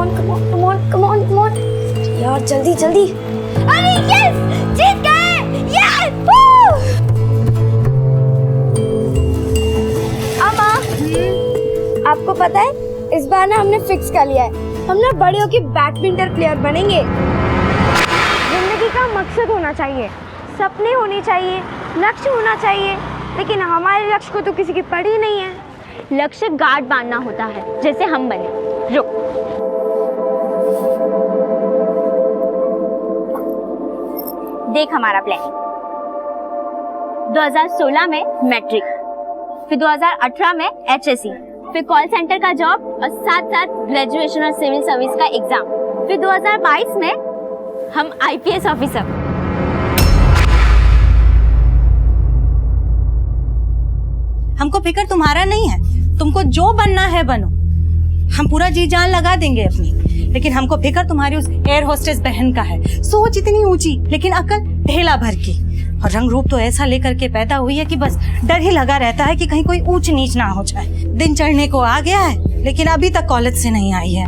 Come on यार, जल्दी जल्दी। अरे यस, जीत गए, यस। अम्मा, आपको पता है इस बार ना हमने फिक्स कर लिया है, हम ना बड़े होके बैडमिंटन प्लेयर बनेंगे। जिंदगी का मकसद होना चाहिए, सपने होने चाहिए, लक्ष्य होना चाहिए, लेकिन हमारे लक्ष्य को तो किसी की पड़ी नहीं है। लक्ष्य गार्ड बांधना होता है, जैसे हम बने। रुक, देख हमारा प्लान। 2016 में मैट्रिक, फिर 2018 में HSC, फिर कॉल सेंटर का जॉब और साथ साथ ग्रेजुएशन और सिविल सर्विस का एग्जाम। फिर 2022 में हम IPS ऑफिसर। हमको फिक्र तुम्हारा नहीं है, तुमको जो बनना है बनो, हम पूरा जी जान लगा देंगे अपनी, लेकिन हमको फिक्र तुम्हारी उस एयर होस्टेस बहन का है। सोच इतनी ऊंची लेकिन अकल ढेला भर की, और रंग रूप तो ऐसा लेकर के पैदा हुई है कि बस डर ही लगा रहता है कि कहीं कोई ऊंच नीच ना हो जाए। दिन चढ़ने को आ गया है लेकिन अभी तक कॉलेज से नहीं आई है।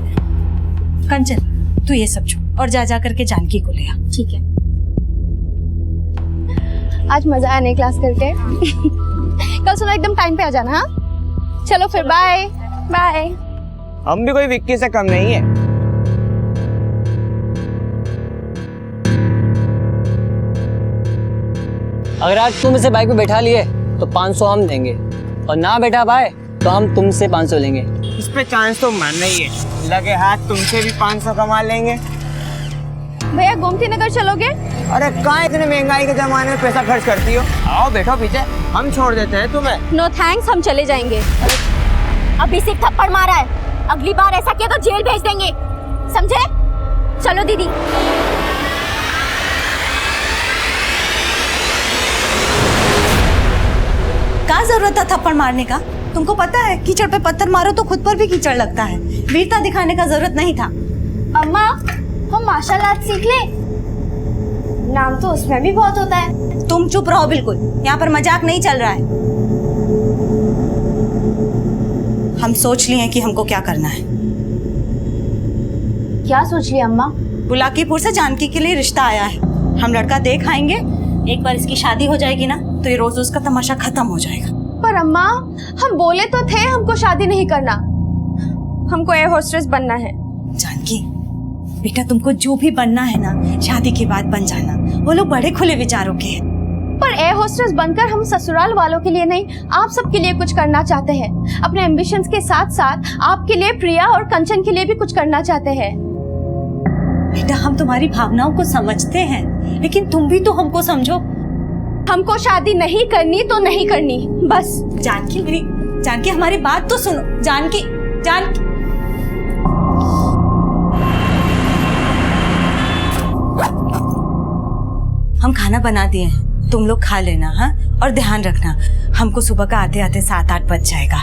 कंचन, तू ये सब छोड़ और जा करके जानकी को ले आ। ठीक है। आज मजा आया नई क्लास करके। कल सुबह एकदम टाइम पे आ जाना। हाँ चलो फिर, बाय बाय। हम भी कोई विक्की से कम नहीं है। अगर आज तुम इसे बाइक पे बैठा लिए तो 500 हम देंगे, और ना बैठा पाए तो हम तुमसे 500 लेंगे। इस पे चांस तो मानना ही है, लगे हाथ तुमसे भी 500 कमा लेंगे। भैया गोमती नगर चलोगे? अरे कहाँ इतने महंगाई के जमाने में पैसा खर्च करती हो? आओ बैठो पीछे, हम छोड़ देते हैं तुम्हें। नो थैंक्स, हम चले जाएंगे। अभी सिर्फ थप्पड़ मारा है, अगली बार ऐसा किया तो जेल भेज देंगे, समझे? चलो दीदी। क्या जरूरत था थप्पड़ मारने का? तुमको पता है कीचड़ पे पत्थर मारो तो खुद पर भी कीचड़ लगता है। वीरता दिखाने का जरूरत नहीं था। अम्मा, हम मार्शल आर्ट सीख ले, नाम तो उसमें भी बहुत होता है। तुम चुप रहो बिल्कुल, यहाँ पर मजाक नहीं चल रहा है। हम सोच लिए हैं कि हमको क्या करना है। क्या सोच लिया अम्मा? बुलाकीपुर से जानकी के लिए रिश्ता आया है, हम लड़का देख आएंगे। एक बार इसकी शादी हो जाएगी ना तो ये रोज उसका तमाशा खत्म हो जाएगा। पर अम्मा, हम बोले तो थे हमको शादी नहीं करना, हमको एयर होस्टेस बनना है। जानकी बेटा, तुमको जो भी बनना है ना शादी के बाद बन जाना, वो लोग बड़े खुले विचारों के हैं। पर एयर होस्टेस बनकर हम ससुराल वालों के लिए नहीं, आप सबके लिए कुछ करना चाहते हैं। अपने एम्बिशंस के साथ साथ आपके लिए, प्रिया और कंचन के लिए भी कुछ करना चाहते हैं। बेटा, हम तुम्हारी भावनाओं को समझते हैं, लेकिन तुम भी तो हमको समझो। हमको शादी नहीं करनी तो नहीं करनी, बस। जानकी, मेरी जानकी, हमारी बात तो सुनो। जानकी, जानकी, हम खाना बना दिए हैं, तुम लोग खा लेना। हाँ, और ध्यान रखना, हमको सुबह का आते आते 7-8 बज जाएगा।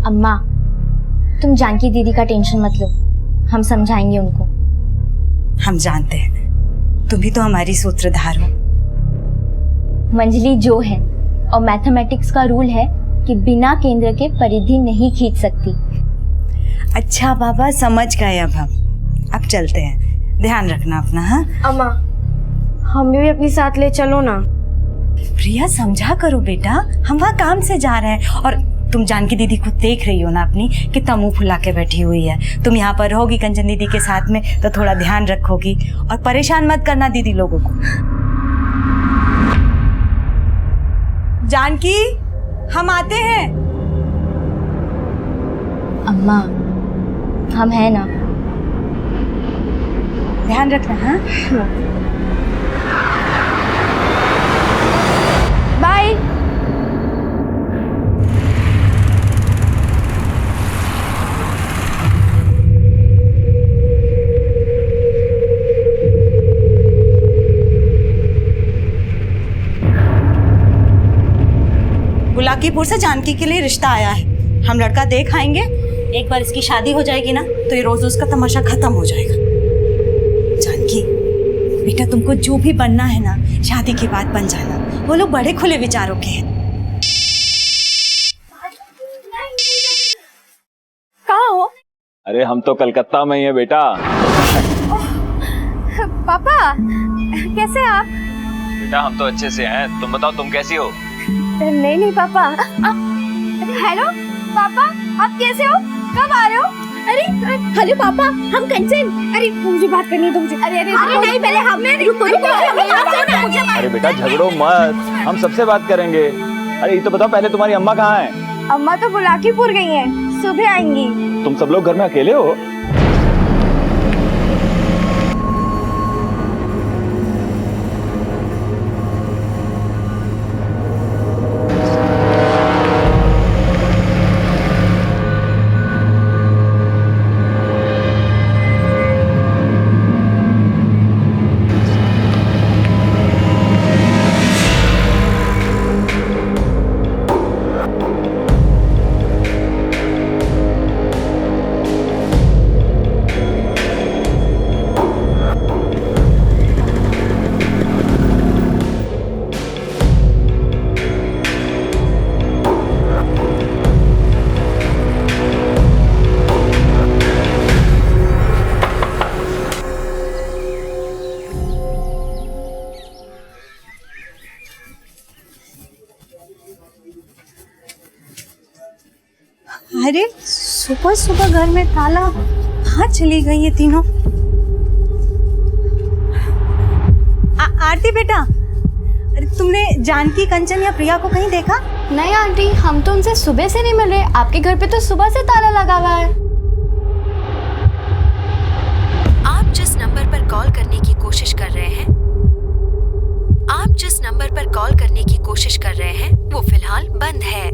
अम्मा, तुम जानकी दीदी का टेंशन मत लो, हम समझाएंगे उनको। हम जानते हैं, तुम भी तो हमारी सूत्रधार हो। मंजली जो है, और मैथमेटिक्स का रूल है कि बिना केंद्र के परिधि नहीं खींच सकती। अच्छा बाबा, समझ गए। अब चलते हैं, ध्यान रखना अपना। हाँ अम्मा, हमें भी अपनी साथ ले चलो ना। प्रिया, समझा करो बेटा, हम वहाँ काम से जा रहे हैं, और तुम जानकी दीदी को देख रही हो ना अपनी, कितना मुंह फुला के बैठी हुई है। तुम यहाँ पर रहोगी कंचन दीदी के साथ में तो थोड़ा ध्यान रखोगी, और परेशान मत करना दीदी लोगों को। जानकी, हम आते हैं। अम्मा, हम हैं ना। ध्यान रखना। हाँ बाय। बुलाकीपुर से जानकी के लिए रिश्ता आया है, हम लड़का देख आएंगे। एक बार इसकी शादी हो जाएगी ना तो ये रोज उसका तमाशा खत्म हो जाएगा। जानकी बेटा, तुमको जो भी बनना है ना शादी के बाद बन जाना, वो लोग बड़े खुले विचारों के हैं। अरे हम तो कलकत्ता में ही है बेटा। पापा कैसे हैं आप? बेटा हम तो अच्छे से हैं, तुम बताओ तुम कैसी हो? नहीं पापा। हेलो पापा, आप कैसे हो? कब आ रहे हो? अरे हेलो पापा, हम कंचन। अरे मुझे बात करनी है तुमसे। अरे नहीं, पहले हमें रुको। अरे बेटा झगड़ो मत, हम सबसे बात करेंगे। अरे ये तो बताओ पहले तुम्हारी अम्मा कहाँ है? अम्मा तो बुलाकीपुर गई हैं, सुबह आएंगी। तुम सब लोग घर में अकेले हो? अरे सुबह सुबह घर में ताला, कहाँ चली गई ये तीनों? आरती बेटा, अरे तुमने जानकी, कंचन या प्रिया को कहीं देखा? नहीं आंटी, हम तो उनसे सुबह से नहीं मिले। आपके घर पे तो सुबह से ताला लगा हुआ है। आप जिस नंबर पर कॉल करने की कोशिश कर रहे हैं, आप जिस नंबर पर कॉल करने की कोशिश कर रहे हैं वो फिलहाल बंद है।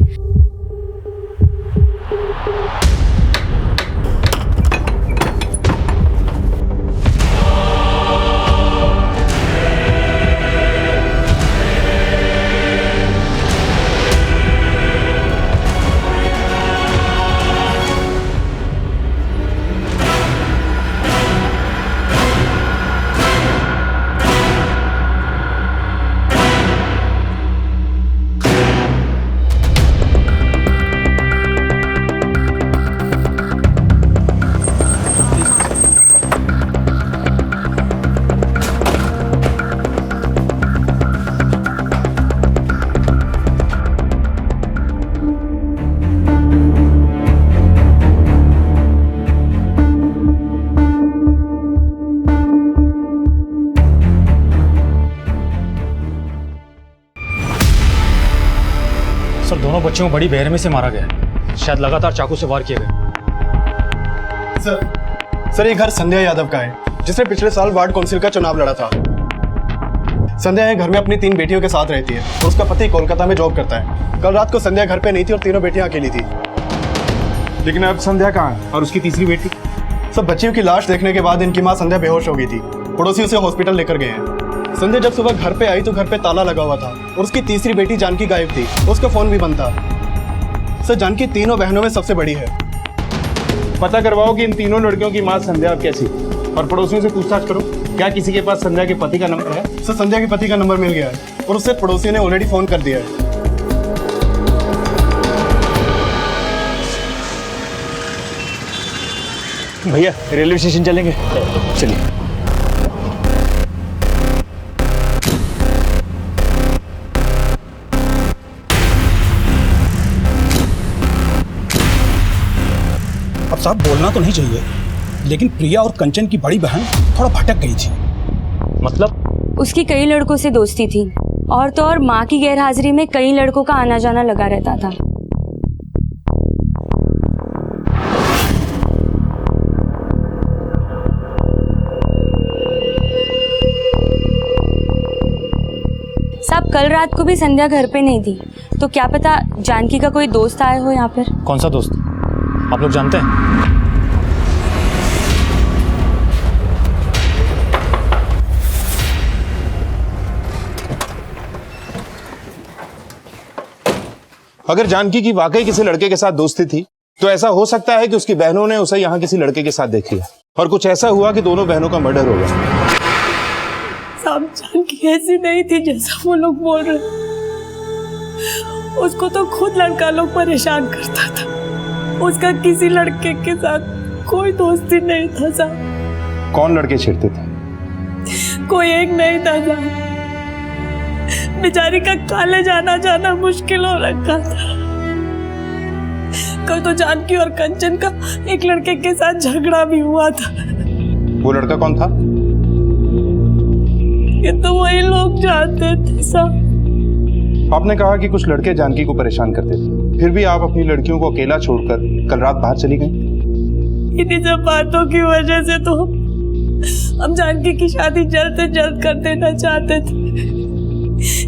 सर दोनों बच्चों को बड़ी बेरहमी से मारा गया, शायद लगातार चाकू से वार किए गए। सर ये घर संध्या यादव का है, जिसने पिछले साल वार्ड काउंसिल का चुनाव लड़ा था। संध्या ये घर में अपनी 3 बेटियों के साथ रहती है और उसका पति कोलकाता में जॉब करता है। कल रात को संध्या घर पे नहीं थी और तीनों बेटियां अकेली थी। लेकिन अब संध्या कहाँ है और उसकी तीसरी बेटी? सब बच्चियों की लाश देखने के बाद इनकी मां संध्या बेहोश हो गई थी। पड़ोसी उसे हॉस्पिटल लेकर गए हैं। संध्या जब सुबह घर पे आई तो घर पे ताला लगा हुआ था और उसकी तीसरी बेटी जानकी गायब थी। उसका फोन भी बंद था। सर जानकी तीनों बहनों में सबसे बड़ी है। पता करवाओ कि इन तीनों लड़कियों की माँ संध्या कैसी, और पड़ोसियों से पूछताछ करो क्या किसी के पास संध्या के पति का नंबर है? सर संध्या के पति का नंबर मिल गया है और उससे पड़ोसी ने ऑलरेडी फोन कर दिया है। भैया रेलवे स्टेशन चलेंगे? चलिए। अब साहब बोलना तो नहीं चाहिए, लेकिन प्रिया और कंचन की बड़ी बहन थोड़ा भटक गई थी। मतलब? उसकी कई लड़कों से दोस्ती थी और तो और माँ की गैरहाजिरी में कई लड़कों का आना जाना लगा रहता था। साहब कल रात को भी संध्या घर पे नहीं थी, तो क्या पता जानकी का कोई दोस्त आया हो यहाँ पर। कौन सा दोस्त? आप लोग जानते हैं? अगर जानकी की वाकई किसी लड़के के साथ दोस्ती थी तो ऐसा हो सकता है कि उसकी बहनों ने उसे यहाँ किसी लड़के के साथ देख लिया और कुछ ऐसा हुआ कि दोनों बहनों का मर्डर हो गया। साहब जानकी ऐसी नहीं थी जैसा वो लोग बोल रहे। उसको तो खुद लड़का लोग परेशान करता था। उसका किसी लड़के के साथ कोई दोस्ती नहीं था साहब। कौन लड़के छेड़ते थे? कोई एक नहीं था साहब। बेचारी का कॉलेज आना जाना मुश्किल हो रखा था। कल तो जानकी और कंचन का एक लड़के के साथ झगड़ा भी हुआ था। वो लड़का कौन था? ये तो वही लोग जानते थे साहब। आपने कहा कि कुछ लड़के जानकी को परेशान करते थे, फिर भी आप अपनी लड़कियों को अकेला छोड़कर कल रात बाहर चली गई। इन्हीं सब बातों की वजह से तो हम जानकी की शादी जल्द से जल्द कर देना चाहते थे।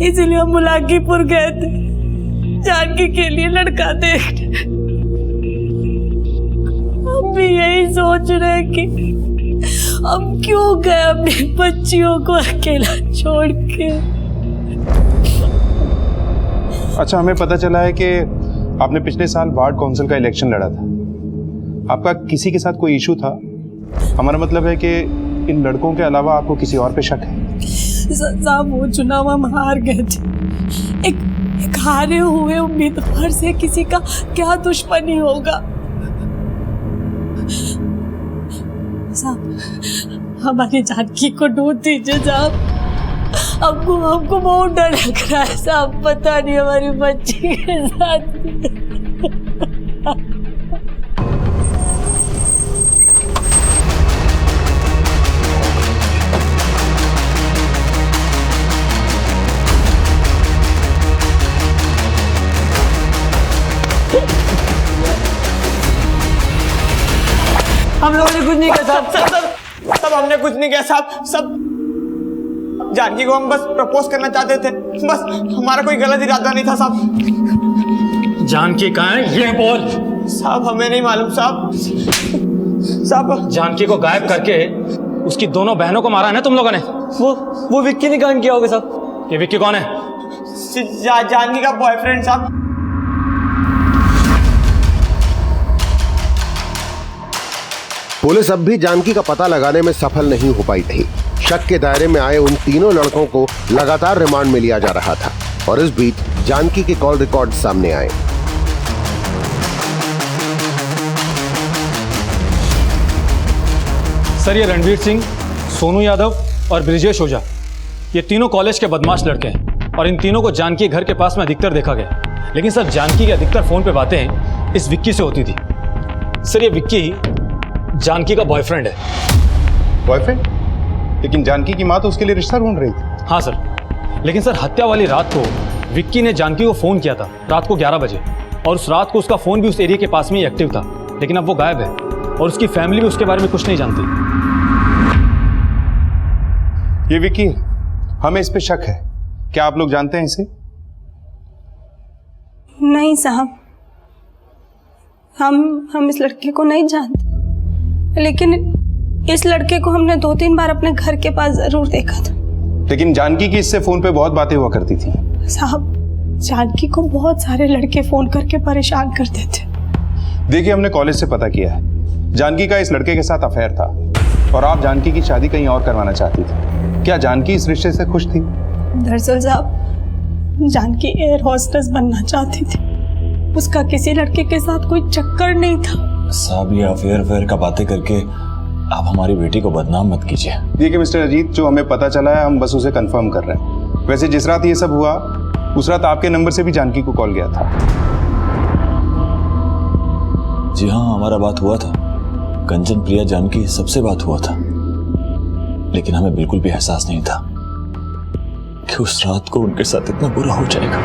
इसीलिए हम मुलाकीपुर गए थे जानकी के लिए लड़का देखने। हम भी यही सोच रहे कि हम क्यों गए अपनी बच्चियों को अकेला छोड़ के। अच्छा, हमें पता चला है कि आपने पिछले साल वार्ड काउंसिल का इलेक्शन लड़ा था। आपका किसी के साथ कोई इशू था? हमारा मतलब है कि इन लड़कों के अलावा आपको किसी और पे शक है? साहब वो चुनाव हम हार गए थे। एक हारे हुए उम्मीदवार से किसी का क्या दुश्मनी होगा साहब। हमारी जानकी को ढूंढ दीजिए साहब। हमको बहुत डर लग रहा है साहब। पता नहीं हमारी बच्ची के साथ। हम लोगों ने कुछ नहीं किया साहब। सब हमने कुछ नहीं किया साहब। सब जानकी को हम बस प्रपोज करना चाहते थे, बस हमारा कोई गलत इरादा नहीं था साहब। जानकी कहाँ है ये बोल। साहब हमें नहीं मालूम साहब। साहब जानकी को गायब करके उसकी दोनों बहनों को मारा है ना तुम लोगों ने? वो विक्की ने कांड किया होगा साहब। ये विक्की कौन है? जानकी का बॉयफ्रेंड साहब। पुलिस अब भी जानकी का पता लगाने में सफल नहीं हो पाई थी। शक के दायरे में आए उन तीनों लड़कों को लगातार रिमांड में लिया जा रहा था और इस बीच जानकी के कॉल रिकॉर्ड सामने आए। सर, ये रणवीर सिंह, सोनू यादव और ब्रिजेश ओझा, ये तीनों कॉलेज के बदमाश लड़के हैं और इन तीनों को जानकी घर के पास में अधिकतर देखा गया। लेकिन सर, जानकी की अधिकतर फोन पे बातें इस विक्की से होती थी। सर, ये विक्की जानकी का बॉयफ्रेंड है। बॉयफ्रेंड? लेकिन जानकी की माँ तो उसके लिए रिश्ता ढूंढ रही थी। हाँ सर, लेकिन सर हत्या वाली रात को विक्की ने जानकी को फोन किया था रात को 11 बजे और उस रात को उसका फोन भी उस एरिया के पास में ही एक्टिव था। लेकिन अब वो गायब है और उसकी फैमिली भी उसके बारे में कुछ नहीं जानती। ये विक्की, हमें इस पे शक है। क्या आप लोग जानते हैं इसे? नहीं साहब, हम इस लड़के को नहीं जानते, लेकिन इस लड़के को हमने 2-3 बार अपने घर के पास जरूर देखा था। लेकिन जानकी की इससे फोन पे बहुत बातें हुआ करती थी। साहब, जानकी को बहुत सारे लड़के फोन करके परेशान करते थे। देखिए, हमने कॉलेज से पता किया है जानकी का इस लड़के के साथ अफेयर था और आप जानकी की शादी कहीं और करवाना चाहती थी। क्या जानकी इस रिश्ते से खुश थी? दरअसल साहब, जानकी एयर होस्टेस बनना चाहती थी। उसका किसी लड़के के साथ कोई चक्कर नहीं था। साहब, ये अफेयर का बातें करके आप हमारी बेटी को बदनाम मत कीजिए। देखिए मिस्टर अजीत, जो हमें पता चला है हम बस उसे कंफर्म कर रहे हैं। वैसे जिस रात ये सब हुआ उस रात आपके नंबर से भी जानकी को कॉल गया था। जी हाँ, हमारा बात हुआ था। कंचन, प्रिया, जानकी सबसे बात हुआ था। लेकिन हमें बिल्कुल भी एहसास नहीं था कि उस रात को उनके साथ इतना बुरा हो जाएगा।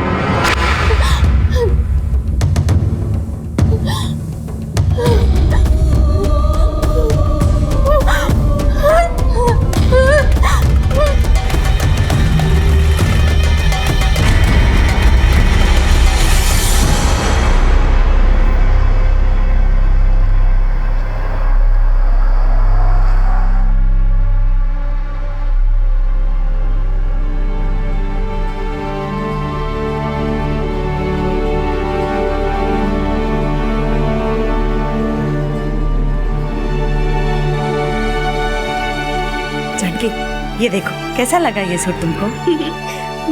ये देखो, कैसा लगा ये सूट तुमको?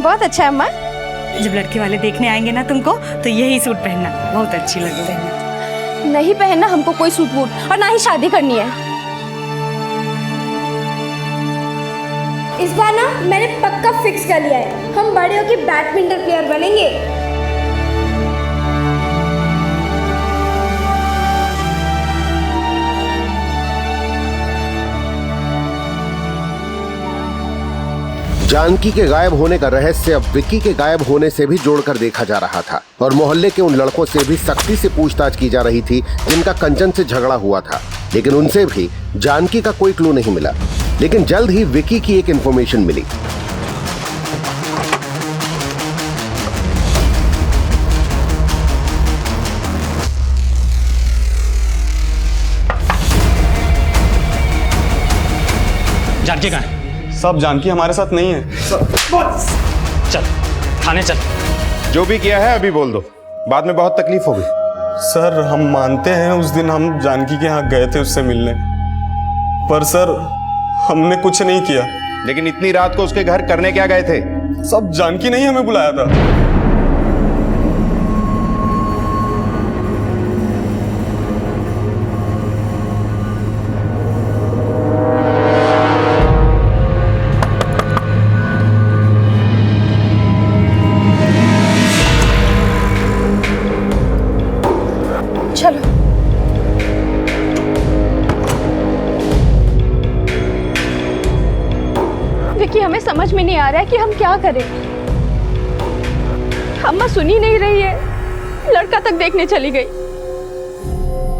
बहुत अच्छा है अम्मा। जब लड़के वाले देखने आएंगे ना तुमको, तो यही सूट पहनना, बहुत अच्छी लगेगी। नहीं पहनना हमको कोई सूट बूट और ना ही शादी करनी है। इस बार ना मैंने पक्का फिक्स कर लिया है, हम बड़े होके बैडमिंटन प्लेयर बनेंगे। जानकी के गायब होने का रहस्य अब विक्की के गायब होने से भी जोड़कर देखा जा रहा था और मोहल्ले के उन लड़कों से भी सख्ती से पूछताछ की जा रही थी जिनका कंचन से झगड़ा हुआ था, लेकिन उनसे भी जानकी का कोई क्लू नहीं मिला। लेकिन जल्द ही विक्की की एक इंफॉर्मेशन मिली। जानकी कहाँ है? सब जानकी हमारे साथ नहीं है। चल थाने चल। जो भी किया है अभी बोल दो, बाद में बहुत तकलीफ होगी। सर हम मानते हैं उस दिन हम जानकी के यहाँ गए थे उससे मिलने, पर सर हमने कुछ नहीं किया। लेकिन इतनी रात को उसके घर करने क्या गए थे? सब जानकी नहीं हमें बुलाया था। चलो विक्की, हमें समझ में नहीं आ रहा है कि हम क्या करें। अम्मा सुन ही नहीं रही है, लड़का तक देखने चली गई।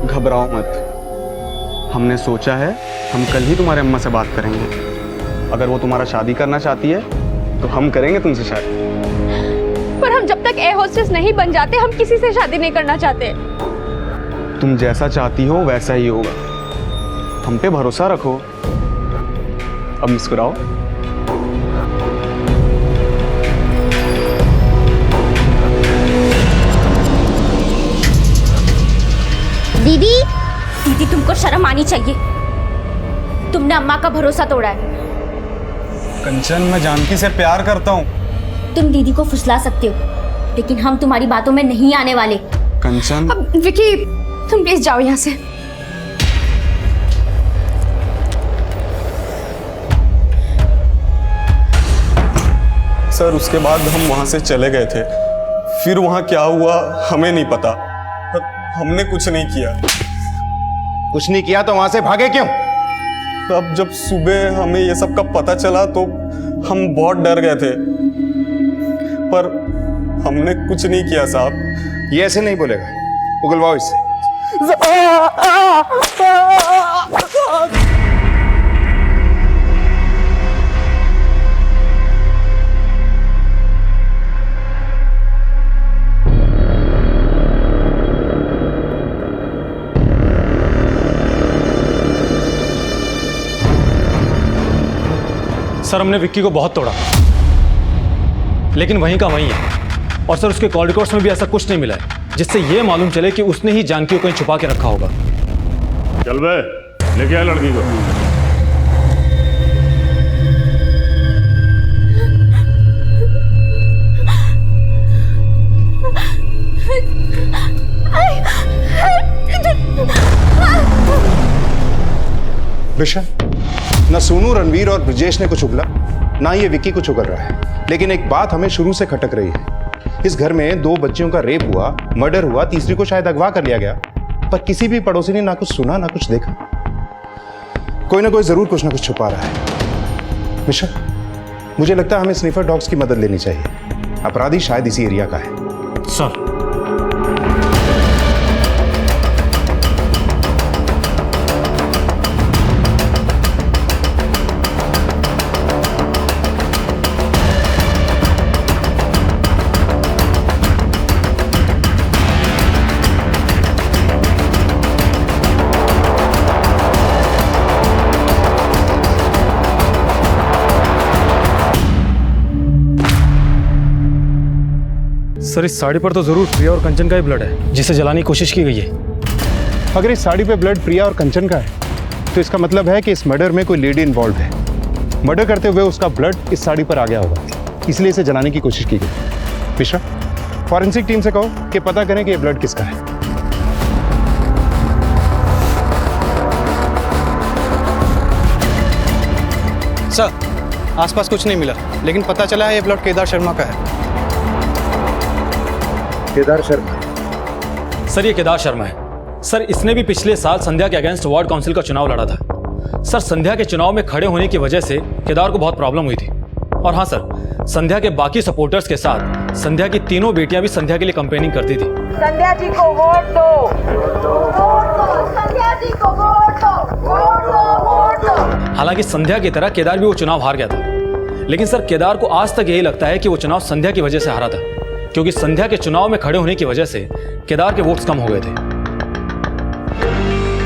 घबराओ मत, हमने सोचा है हम कल ही तुम्हारे अम्मा से बात करेंगे। अगर वो तुम्हारा शादी करना चाहती है तो हम करेंगे तुमसे शादी। पर हम जब तक एयर होस्टेस नहीं बन जाते हम किसी से शादी नहीं करना चाहते। तुम जैसा चाहती हो वैसा ही होगा, हम पे भरोसा रखो। अब मुस्कुराओ। दीदी दीदी तुमको शर्म आनी चाहिए, तुमने अम्मा का भरोसा तोड़ा है। कंचन मैं जानकी से प्यार करता हूँ। तुम दीदी को फुसला सकते हो लेकिन हम तुम्हारी बातों में नहीं आने वाले। कंचन अब विक्की तुम प्लीज जाओ यहाँ से। सर उसके बाद हम वहां से चले गए थे, फिर वहां क्या हुआ हमें नहीं पता, पर हमने कुछ नहीं किया। कुछ नहीं किया तो वहां से भागे क्यों? अब जब सुबह हमें ये सब का पता चला तो हम बहुत डर गए थे, पर हमने कुछ नहीं किया साहब। ये ऐसे नहीं बोलेगा, उगलवाओ इससे। सर हमने विक्की को बहुत तोड़ा, लेकिन वहीं का वहीं है। और सर उसके कॉल रिकॉर्ड्स में भी ऐसा कुछ नहीं मिला है जिससे ये मालूम चले कि उसने ही जानकी को कहीं छुपा के रखा होगा। चल बे, लेके आ लड़की को। विशाल, ना सोनू, रणवीर और ब्रिजेश ने कुछ उगला, ना ये विक्की कुछ उगल रहा है। लेकिन एक बात हमें शुरू से खटक रही है, इस घर में 2 बच्चियों का रेप हुआ, मर्डर हुआ, तीसरी को शायद अगवा कर लिया गया, पर किसी भी पड़ोसी ने ना कुछ सुना ना कुछ देखा। कोई ना कोई जरूर कुछ ना कुछ छुपा रहा है। मिश्रा, मुझे लगता है हमें स्निफर डॉग्स की मदद लेनी चाहिए। अपराधी शायद इसी एरिया का है। सर सर इस साड़ी पर तो जरूर प्रिया और कंचन का ही ब्लड है जिसे जलाने की कोशिश की गई है। अगर इस साड़ी पे ब्लड प्रिया और कंचन का है तो इसका मतलब है कि इस मर्डर में कोई लेडी इन्वॉल्व है। मर्डर करते हुए उसका ब्लड इस साड़ी पर आ गया होगा, इसलिए इसे जलाने की कोशिश की गई। मिश्रा, फॉरेंसिक टीम से कहो कि पता करें कि ये ब्लड किसका है। सर आसपास कुछ नहीं मिला, लेकिन पता चला है ये प्लॉट केदार शर्मा का है। केदार शर्मा? सर ये केदार शर्मा है। सर इसने भी पिछले साल संध्या के अगेंस्ट वार्ड काउंसिल का चुनाव लड़ा था। सर संध्या के चुनाव में खड़े होने की वजह से केदार को बहुत प्रॉब्लम हुई थी। और हाँ सर, संध्या के बाकी सपोर्टर्स के साथ संध्या की तीनों बेटियां भी संध्या के लिए कैंपेनिंग करती थी। संध्या जी को वोट दो, संध्या जी को वोट दो। हालांकि संध्या की तरह केदार भी वो चुनाव हार गया था, लेकिन सर केदार को आज तक यही लगता है कि वो चुनाव संध्या की वजह से हारा था, क्योंकि संध्या के चुनाव में खड़े होने की वजह से केदार के वोट्स कम हो गए थे।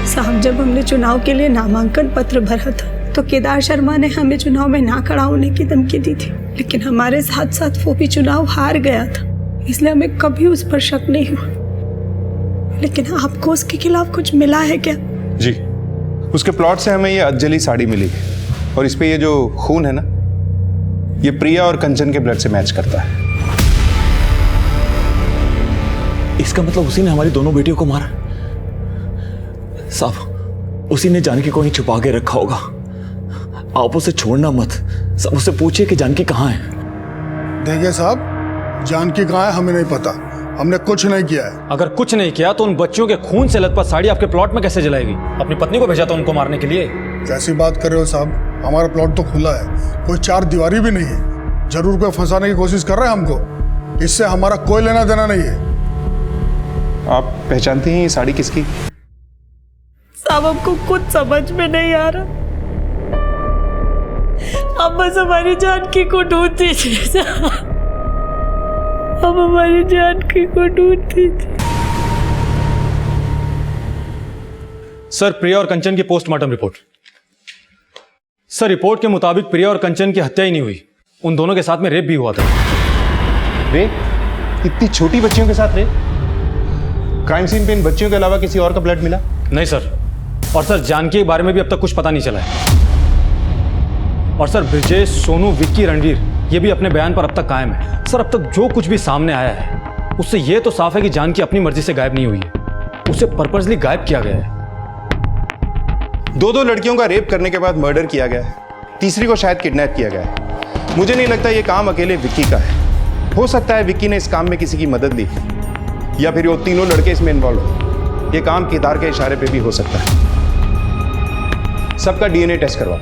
साहब, जब हमने चुनाव के लिए नामांकन पत्र भरा था तो केदार शर्मा ने हमें चुनाव में ना खड़ा होने की धमकी दी थी, लेकिन हमारे साथ साथ वो भी चुनाव हार गया था, इसलिए हमें कभी उस पर शक नहीं हुआ। लेकिन आपको उसके खिलाफ कुछ मिला है क्या? जी, उसके प्लॉट से हमें ये अजली साड़ी मिली और इस पे ये जो खून है ना, ये प्रिया और कंचन के ब्लड से मैच करता है। इसका मतलब उसी ने हमारी दोनों बेटियों को मारा? साहब, उसी ने जानकी को ही छुपा के रखा होगा। आप उसे छोड़ना मत, सब उससे पूछिए कि जानकी कहाँ है। देखिए साहब, जानकी कहाँ है हमें नहीं पता, हमने कुछ नहीं किया है। अगर कुछ नहीं किया तो उन बच्चियों के खून से लथपथ साड़ी आपके प्लॉट में कैसे जलाएगी? अपनी पत्नी को भेजा था उनको मारने के लिए। कैसी बात कर रहे हो साहब, हमारा प्लॉट तो खुला है, कोई चार दीवारी भी नहीं है। जरूर कोई फंसाने की कोशिश कर रहा है हमको, इससे हमारा कोई लेना देना नहीं है। आप पहचानती हैं ये साड़ी किसकी? साहब, हमको कुछ समझ में नहीं आ रहा, आप बस हमारी जानकी को ढूंढ दीजिए। अब हमारी जानकी को ढूंढ दीजिए। सर प्रिया और कंचन की पोस्टमार्टम रिपोर्ट। सर रिपोर्ट के मुताबिक प्रिया और कंचन की हत्या ही नहीं हुई, उन दोनों के साथ में रेप भी हुआ था। रेप? इतनी छोटी बच्चियों के साथ रेप? क्राइम सीन पे इन बच्चियों के अलावा किसी और का ब्लड मिला? नहीं सर, और सर जानकी के बारे में भी अब तक कुछ पता नहीं चला है। और सर ब्रिजेश, सोनू, विक्की, रणवीर ये भी अपने बयान पर अब तक कायम है। सर अब तक जो कुछ भी सामने आया है उससे ये तो साफ है कि जानकी अपनी मर्जी से गायब नहीं हुई है, उसे पर्पसली गायब किया गया है। दो लड़कियों का रेप करने के बाद मर्डर किया गया है, तीसरी को शायद किडनैप किया गया है। मुझे नहीं लगता ये काम अकेले विक्की का है। हो सकता है विक्की ने इस काम में किसी की मदद ली, या फिर वो तीनों लड़के इसमें इन्वॉल्व हो। ये काम केदार के इशारे पे भी हो सकता है। सबका डीएनए टेस्ट करवाओ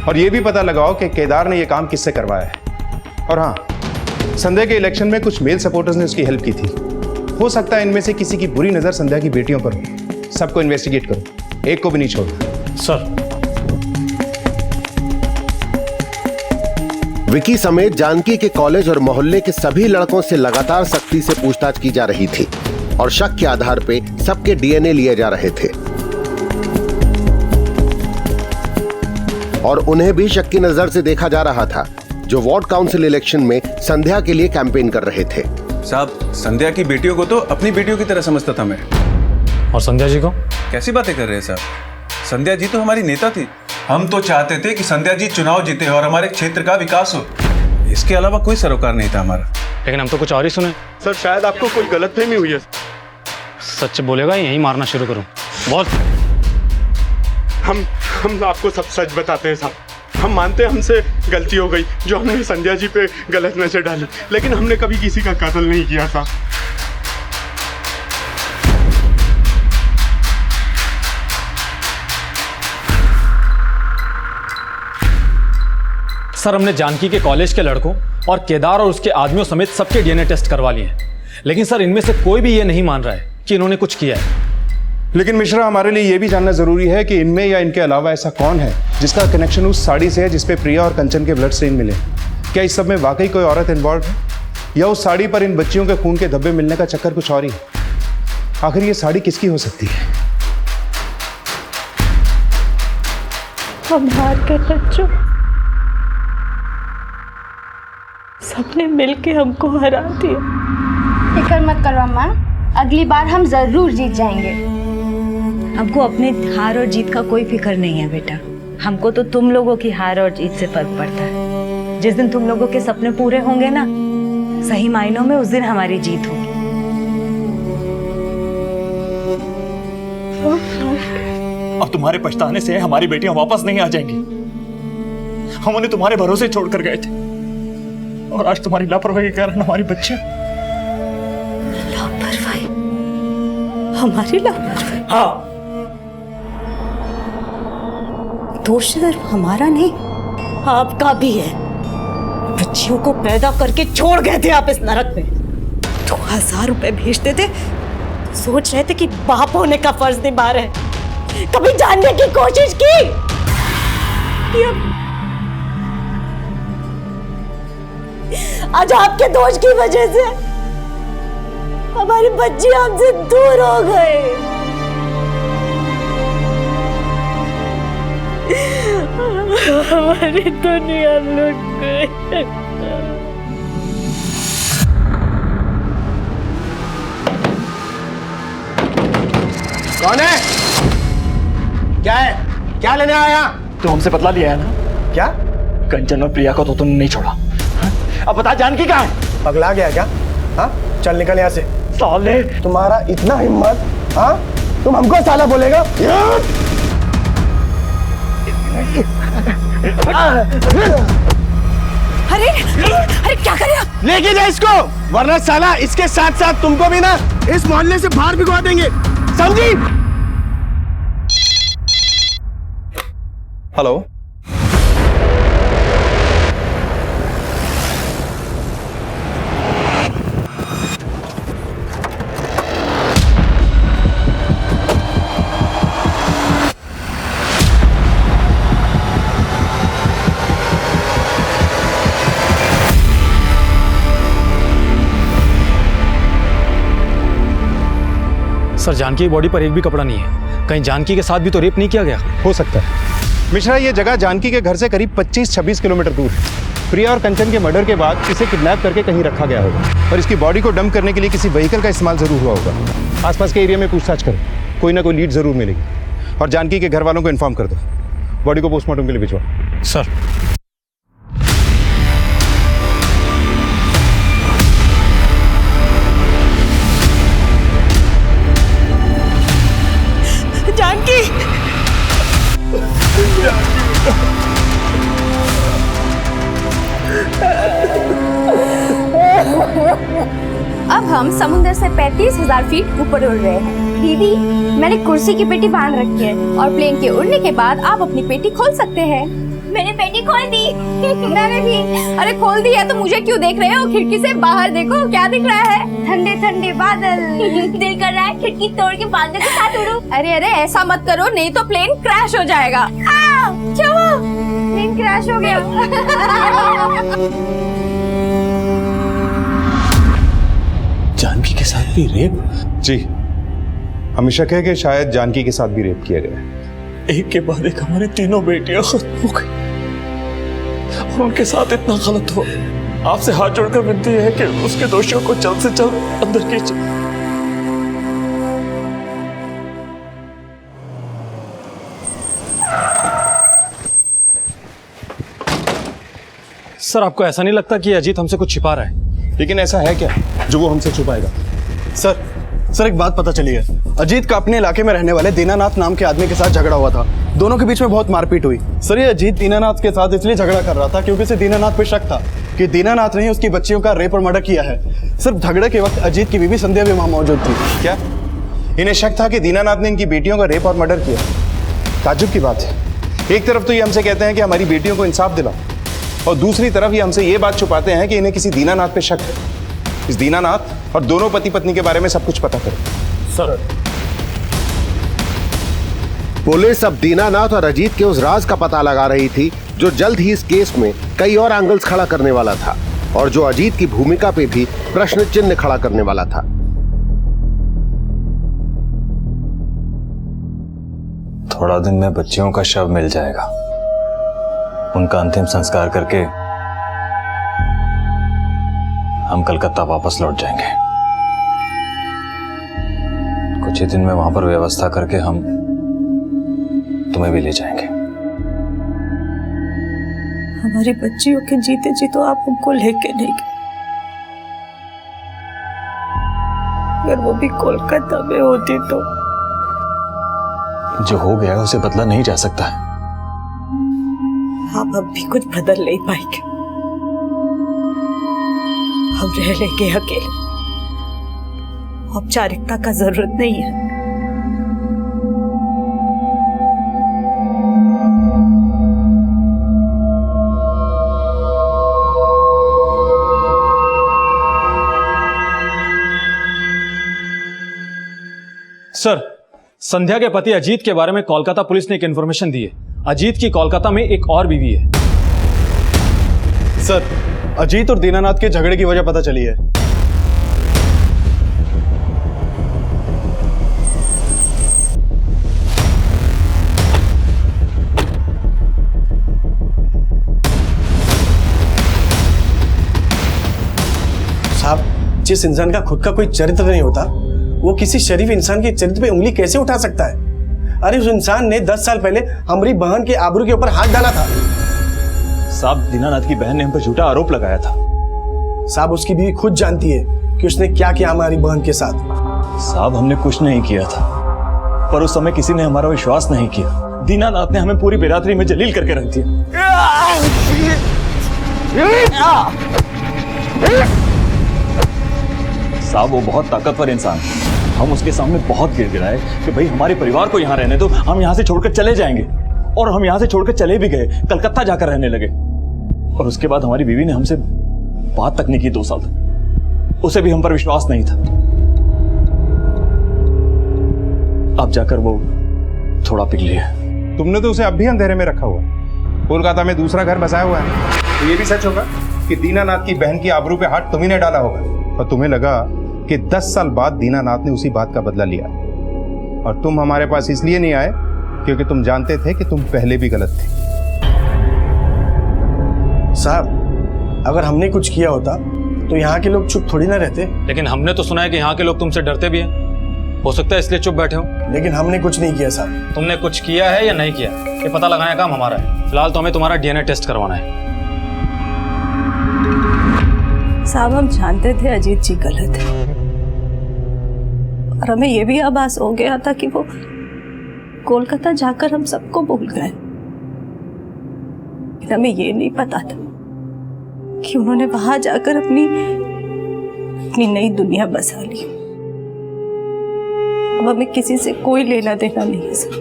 और ये भी पता लगाओ कि केदार ने ये काम किससे करवाया है। और हाँ, संध्या के इलेक्शन में कुछ मेल सपोर्टर्स ने उसकी हेल्प की थी। हो सकता है इनमें से किसी की बुरी नजर संध्या की बेटियों पर हो। सबको इन्वेस्टिगेट करो, एक को भी नहीं छोड़ना। सर। विकी समेत जानकी के कॉलेज और मोहल्ले के सभी लड़कों से लगातार सख्ती से पूछताछ की जा रही थी और शक के आधार पे सबके डीएनए लिए जा रहे थे और उन्हें भी शक की नजर से देखा जा रहा था, जो वार्ड काउंसिल इलेक्शन में संध्या के लिए कैंपेन कर रहे थे। साहब, संध्या की बेटियों को तो अपनी बेटियों की तरह समझता था मैं। और संध्या जी को? कैसी बातें कर रहे हैं साहब, संध्या जी तो हमारी नेता थी। हम तो चाहते थे कि संध्या जी चुनाव जीते और हमारे क्षेत्र का विकास हो, इसके अलावा कोई सरोकार नहीं था हमारा। लेकिन हम तो कुछ और ही सुने। सर शायद आपको कोई गलतफहमी हुई है। सच बोलेगा यही मारना शुरू करूं? बहुत। हम आपको सब सच बताते हैं साहब। हम मानते हैं हमसे गलती हो गई, जो हमने संध्या जी पे गलत नजर डाली, लेकिन हमने कभी किसी का कत्ल नहीं किया था। सर हमने जानकी के कॉलेज के लड़कों और केदार और उसके आदमियों समेत सबके डीएनए टेस्ट करवा लिए हैं, लेकिन सर इनमें से कोई भी ये नहीं मान रहा है कि इन्होंने कुछ किया है। लेकिन मिश्रा, हमारे लिए यह भी जानना जरूरी है कि इनमें या इनके अलावा ऐसा कौन है जिसका कनेक्शन उस साड़ी से है जिसपे प्रिया और कंचन के ब्लड स्टेन मिले। क्या इस सब में वाकई कोई औरत इन्वॉल्व है, या उस साड़ी पर इन बच्चियों के खून के धब्बे मिलने का चक्कर कुछ और ही है? आखिर ये साड़ी किसकी हो सकती है? हम हार गए बच्चों, सबने मिलके हमको हरा दिया। फिक्र मत करो अम्मा, अगली बार हम जरूर जीत जाएंगे। हमको अपने हार और जीत का कोई फिक्र नहीं है बेटा। हमको तो तुम लोगों की हार और जीत से फर्क पड़ता है। जिस दिन तुम लोगों के सपने पूरे होंगे ना, सही मायनों में उस दिन हमारी जीत होगी। अब तुम्हारे पछताने से हमारी बेटियां वापस नहीं आ जाएंगी। हम उन्हें तुम्हारे भरोसे छोड़कर गए थे और आज तुम्हारी लापरवाही के कारण हमारी बच्चियां। लापरवाही? हमारी लापरवाही? हाँ, दोष सिर्फ हमारा नहीं, आपका भी है। बच्चियों को पैदा करके छोड़ गए थे आप इस नरक में। 2000 रुपए भेजते थे तो सोच रहे थे कि बाप होने का फर्ज निभा रहे। कभी जानने की कोशिश की? आज आपके दोष की वजह से हमारी बच्ची हमसे दूर हो गए। हमारी दुनिया लुट गई। कौन है? क्या है? क्या लेने आया? तो हमसे बदला लिया है ना? क्या? कंचन और प्रिया को तो तुमने नहीं छोड़ा। अब बता जानकी कहाँ है? पगला गया क्या? हाँ, चल निकल यहाँ से। साले, तुम्हारा इतना हिम्मत? हाँ, तुम हमको साला बोलेगा? अरे अरे क्या कर रहे हो? लेके जा इसको, वरना साला इसके साथ साथ तुमको भी ना इस मोहल्ले से बाहर भिगवा देंगे, समझी? हेलो, सर, जानकी की बॉडी पर एक भी कपड़ा नहीं है। कहीं जानकी के साथ भी तो रेप नहीं किया गया? हो सकता है मिश्रा, ये जगह जानकी के घर से करीब 25-26 किलोमीटर दूर है। प्रिया और कंचन के मर्डर के बाद इसे किडनैप करके कहीं रखा गया होगा और इसकी बॉडी को डंप करने के लिए किसी व्हीकल का इस्तेमाल जरूर हुआ होगा। आसपास के एरिया में पूछताछ करो, कोई ना कोई लीड जरूर मिलेगी। और जानकी के घर वालों को इन्फॉर्म कर दो, बॉडी को पोस्टमार्टम के लिए भिजवा। सर, जानकी, अब हम समुद्र से 35,000 फीट ऊपर उड़ रहे हैं। दीदी, मैंने कुर्सी की पेटी बांध रखी है और प्लेन के उड़ने के बाद आप अपनी पेटी खोल सकते हैं। मैंने पेटी खोल दी। मैंने भी। अरे खोल दी है तो मुझे क्यों देख रहे हो? खिड़की से बाहर देखो, क्या दिख रहा है? ठंडे ठंडे बादल। दिल कर रहा है खिड़की तोड़ के बादल के साथ उड़ूं। अरे अरे, ऐसा मत करो, नहीं तो प्लेन क्रैश हो जाएगा। क्या हुआ? प्लेन क्रैश हो गया। जानकी के साथ भी रेप? जी, हमें शक है कि शायद जानकी के साथ भी रेप किया गया है। एक के बाद एक हमारी तीनों बेटियां खत्म हो गई और उनके साथ इतना गलत हुआ। आपसे हाथ जोड़कर विनती है कि उसके दोषियों को जल्द से जल्द अंदर कीजिए। सर, आपको ऐसा नहीं लगता कि अजीत हमसे कुछ छिपा रहा है? लेकिन ऐसा है क्या जो वो हमसे छुपाएगा? सर एक बात पता चली है। अजीत का अपने इलाके में रहने वाले दीनानाथ नाम के आदमी के साथ झगड़ा हुआ था। दोनों के बीच में बहुत मारपीट हुई। सर, ये अजीत दीनानाथ के साथ इसलिए झगड़ा कर रहा था क्योंकि उसे दीनानाथ पे शक था कि दीनानाथ ने ही उसकी बच्चियों का रेप और मर्डर किया है। सिर्फ झगड़े के वक्त अजीत की बीवी संध्या भी वहां मौजूद थी। क्या इन्हें शक था कि दीनानाथ ने इनकी बेटियों का रेप और मर्डर किया? ताज्जुब की बात है। एक तरफ तो ये हमसे कहते हैं कि हमारी बेटियों को इंसाफ दिलाओ, और दूसरी तरफ ये हमसे ये बात छुपाते हैं कि इन्हें किसी दीनानाथ पे शक है। इस दीनानाथ और दोनों पति पत्नी के बारे में सब कुछ पता करो। सर, पुलिस अब दीनानाथ और अजीत के उस राज का पता लगा रही थी जो जल्द ही इस केस में कई और एंगल्स खड़ा करने वाला था और जो अजीत की भूमिका पे भी प्रश्न चिन्ह खड़ा करने वाला था। थोड़ा दिन में बच्चियों का शव मिल जाएगा। उनका अंतिम संस्कार करके हम कलकत्ता वापस लौट जाएंगे। कुछ ही दिन में वहां पर व्यवस्था करके हम तुम्हें भी ले जाएंगे। हमारी बच्चियों के जीते जी तो आप हमको लेके नहीं गए। अगर वो भी कोलकाता में होती तो। जो हो गया उसे बदला नहीं जा सकता है। आप अब भी कुछ बदल नहीं पाएंगे। हम रह लेंगे अकेले, औपचारिकता का जरूरत नहीं है। सर, संध्या के पति अजीत के बारे में कोलकाता पुलिस ने एक इन्फॉर्मेशन दी है। अजीत की कोलकाता में एक और बीवी है। सर, अजीत और दीनानाथ के झगड़े की वजह पता चली है। साहब, जिस इंसान का खुद का कोई चरित्र नहीं होता, वो किसी शरीफ इंसान के चरित्र पे उंगली कैसे उठा सकता है? अरे उस इंसान ने 10 साल पहले हमारी बहन के आबरू के ऊपर हाथ डाला था। साहब, दीनानाथ की बहन ने हम पर झूठा आरोप लगाया था। साहब, उसकी बीवी खुद जानती है कि उसने क्या किया हमारी बहन के साथ। साहब, हमने कुछ नहीं किया था, पर उस समय किसी ने हमारा विश्वास नहीं किया। दीनानाथ ने हमें पूरी बिरादरी में जलील करके रख दिया। साहब, वो बहुत ताकतवर इंसान है। हम उसके सामने बहुत गिड़गिड़ाए कि भाई हमारे परिवार को यहाँ रहने दो, हम यहाँ से छोड़कर चले जाएंगे। और हम यहाँ से छोड़कर चले भी गए, कलकत्ता जाकर रहने लगे। और उसके बाद हमारी बीवी ने हमसे बात तक नहीं की 2 साल तक। उसे भी हम पर विश्वास नहीं था। अब जाकर वो थोड़ा पिघली है। तुमने तो उसे अब भी अंधेरे में रखा हुआ है। कोलकाता में दूसरा घर बसाया हुआ है। तो ये भी सच होगा कि दीनानाथ की बहन की आबरू पे हाथ तुम्ही ने डाला होगा और तुम्हें लगा कि 10 साल बाद दीनानाथ ने उसी बात का बदला लिया और तुम हमारे पास इसलिए नहीं आए क्योंकि तुम जानते थे कि तुम पहले भी गलत थे। साहब, अगर हमने कुछ किया होता तो यहाँ के लोग चुप थोड़ी ना रहते। लेकिन हमने तो सुना है कि यहाँ के लोग तुमसे डरते भी हैं। हो सकता है इसलिए चुप बैठे हो। लेकिन हमने कुछ नहीं किया साहब। तुमने कुछ किया है या नहीं किया, ये पता लगाने का काम हमारा है। फिलहाल तो हमें तुम्हारा डीएनए टेस्ट करवाना है। साहब, हम जानते थे अजीत जी गलत है और हमें यह भी आभास हो गया था कि वो कोलकाता जाकर हम सबको भूल गए। हमें ये नहीं पता था कि उन्होंने वहां जाकर अपनी नई दुनिया बसा ली। अब हमें किसी से कोई लेना देना नहीं है सर।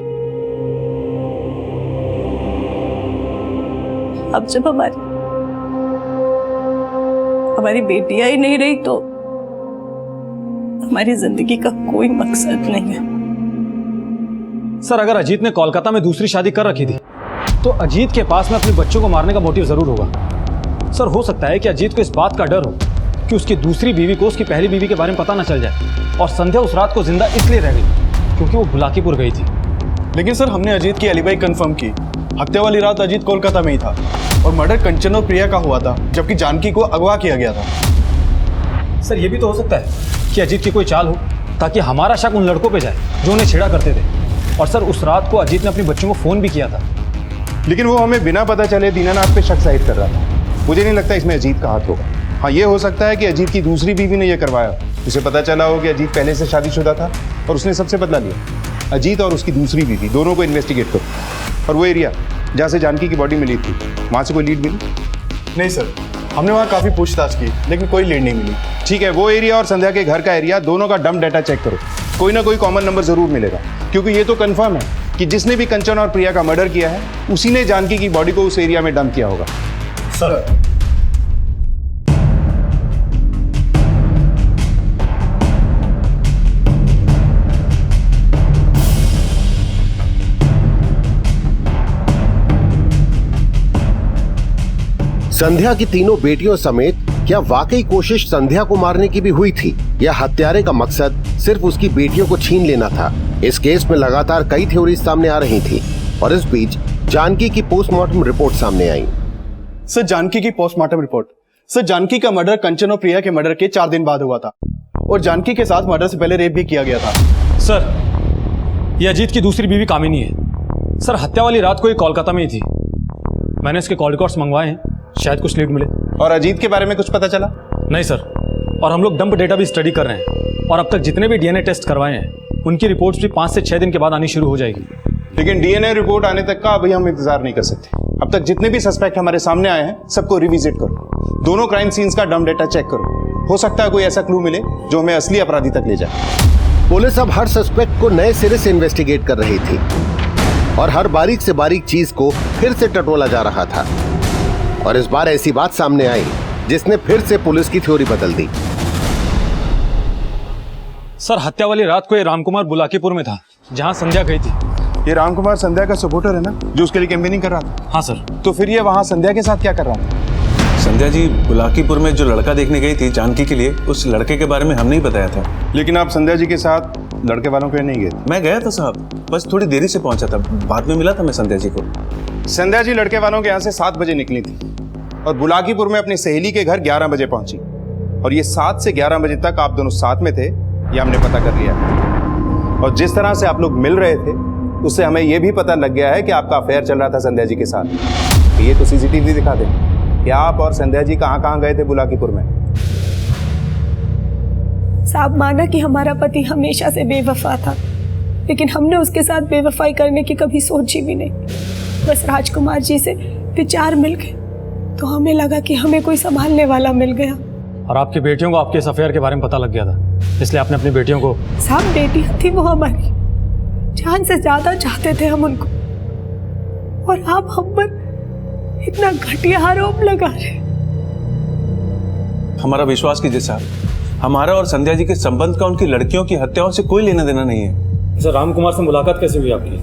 अब जब हमारी बेटियां ही नहीं रही तो हमारी जिंदगी का कोई मकसद नहीं है। सर, अगर अजीत ने कोलकाता में दूसरी शादी कर रखी थी तो अजीत के पास में अपने बच्चों को मारने का मोटिव जरूर होगा। सर, हो सकता है कि अजीत को इस बात का डर हो कि उसकी दूसरी बीवी को उसकी पहली बीवी के बारे में पता ना चल जाए। और संध्या उस रात को जिंदा इसलिए रह गई क्योंकि वो बुलाकीपुर गई थी। लेकिन सर, हमने अजीत की एलिबाई कंफर्म की। हत्या वाली रात अजीत कोलकाता में ही था और मर्डर कंचन और प्रिया का हुआ था, जबकि जानकी को अगवा किया गया था। सर, ये भी तो हो सकता है कि अजीत की कोई चाल हो ताकि हमारा शक उन लड़कों पे जाए जो उन्हें छेड़ा करते थे। और सर, उस रात को अजीत ने अपने बच्चों को फोन भी किया था। लेकिन वो हमें बिना पता चले दीनानाथ पे शक जाहिर कर रहा था। मुझे नहीं लगता इसमें अजीत का हाथ होगा। हाँ, ये हो सकता है कि अजीत की दूसरी बीवी ने यह करवाया। उसे पता चला हो कि अजीत पहले से शादीशुदा था और उसने सबसे बदला लिया। अजीत और उसकी दूसरी बीवी दोनों को इन्वेस्टिगेट करो। और वो एरिया जहाँ से जानकी की बॉडी मिली थी, वहाँ से कोई लीड मिली? नहीं सर, हमने वहाँ काफ़ी पूछताछ की लेकिन कोई लीड नहीं मिली। ठीक है, वो एरिया और संध्या के घर का एरिया दोनों का डंप डाटा चेक करो। कोई ना कोई कॉमन नंबर जरूर मिलेगा, क्योंकि ये तो कंफर्म है कि जिसने भी कंचन और प्रिया का मर्डर किया है उसी ने जानकी की बॉडी को उस एरिया में डंप किया होगा। सर, संध्या की तीनों बेटियों समेत क्या वाकई कोशिश संध्या को मारने की भी हुई थी या हत्यारे का मकसद सिर्फ उसकी बेटियों को छीन लेना था? इस केस में लगातार कई थ्योरी सामने आ रही थी और इस बीच जानकी की पोस्टमार्टम रिपोर्ट सामने आई। सर, जानकी की पोस्टमार्टम रिपोर्ट। सर, जानकी का मर्डर कंचन और प्रिया के मर्डर के 4 दिन बाद हुआ था और जानकी के साथ मर्डर से पहले रेप भी किया गया था। सर, ये अजीत की दूसरी बीवी कामिनी है। सर, हत्या वाली रात को ये कोलकाता में ही थी। मैंने इसके कॉल रिकॉर्ड्स मंगवाए हैं, शायद कुछ लीड मिले। और अजीत के बारे में कुछ पता चला? नहीं सर, और हम लोग डंप डेटा भी स्टडी कर रहे हैं और अब तक जितने भी डीएनए टेस्ट करवाए हैं उनकी रिपोर्ट्स भी 5 से 6 दिन के बाद आनी शुरू हो जाएगी। लेकिन डीएनए रिपोर्ट आने तक का अभी हम इंतजार नहीं कर सकते। अब तक जितने भी सस्पेक्ट हमारे सामने आए हैं सबको रिविजिट करो, दोनों क्राइम सीन्स का डम डेटा चेक करो, हो सकता है कोई ऐसा क्लू मिले जो हमें असली अपराधी तक ले जाए। पुलिस अब हर सस्पेक्ट को नए सिरे से इन्वेस्टिगेट कर रही थी और हर बारीक से बारीक चीज को फिर से टटोला जा रहा था। और इस बार ऐसी बात सामने आई जिसने फिर से पुलिस की थ्योरी बदल दी। सर, हत्या वाली रात को ये रामकुमार बुलाकीपुर में था जहां संध्या गई थी। ये रामकुमार संध्या का सपोर्टर है ना, जो उसके लिए कैंपेनिंग कर रहा था? हाँ सर। तो फिर ये वहां संध्या के साथ क्या कर रहा था? संध्या जी बुलाकीपुर में जो लड़का देखने गई थी जानकी के लिए, उस लड़के के बारे में हमने ही बताया था। लेकिन आप संध्या जी के साथ लड़के वालों के नहीं गए? मैं गया था साहब, बस थोड़ी देरी से पहुंचा था, बाद में मिला था मैं संध्या जी को। संध्या जी लड़के वालों के यहाँ से 7 बजे निकली थी और बुलाकीपुर में अपनी सहेली के घर 11 बजे पहुंची। और ये 7 से 11 बजे तक आप दोनों साथ में थे, ये हमने पता कर लिया। और जिस तरह से आप लोग मिल रहे थे उससे हमें यह भी पता लग गया है कि आपका अफेयर चल रहा था संध्या जी के साथ। ये तो सीसीटीवी दिखा दे कि आप और संध्या जी कहाँ गए थे बुलाकीपुर में। साहब, माना कि हमारा पति हमेशा से बेवफा था, लेकिन हमने उसके साथ बेवफाई करने की कभी सोची भी नहीं। बस राजकुमार जी से विचार मिल गए तो हमें लगा कि हमें कोई संभालने वाला मिल गया। और आपकी बेटियों को आपके इस अफेयर के बारे में पता लग गया था, इसलिए आपने अपनी बेटियों को। साहब, बेटी थी वो हमारी, जान से ज्यादा चाहते थे हम उनको, और आप हम पर इतना घटिया आरोप लगा रहे। हमारा विश्वास कीजिए साहब, हमारा और संध्या जी के संबंध का उनकी लड़कियों की हत्याओं से कोई लेना देना नहीं है। सर, रामकुमार से मुलाकात कैसे हुई आपकी?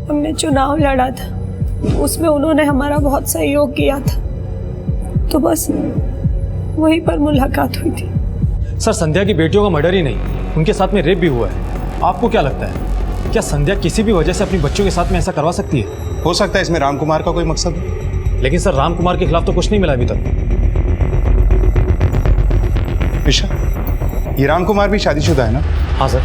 हमने चुनाव लड़ा था, उसमें उन्होंने हमारा बहुत सहयोग किया था, तो बस वहीं पर मुलाकात हुई थी। सर, संध्या की बेटियों का मर्डर ही नहीं, उनके साथ में रेप भी हुआ है। आपको क्या लगता है, क्या संध्या किसी भी वजह से अपनी बच्चों के साथ में ऐसा करवा सकती है? हो सकता है इसमें रामकुमार का कोई मकसद हो। लेकिन सर, रामकुमार के खिलाफ तो कुछ नहीं मिला अभी तक। ईशा, ये रामकुमार भी शादीशुदा है ना? हाँ सर।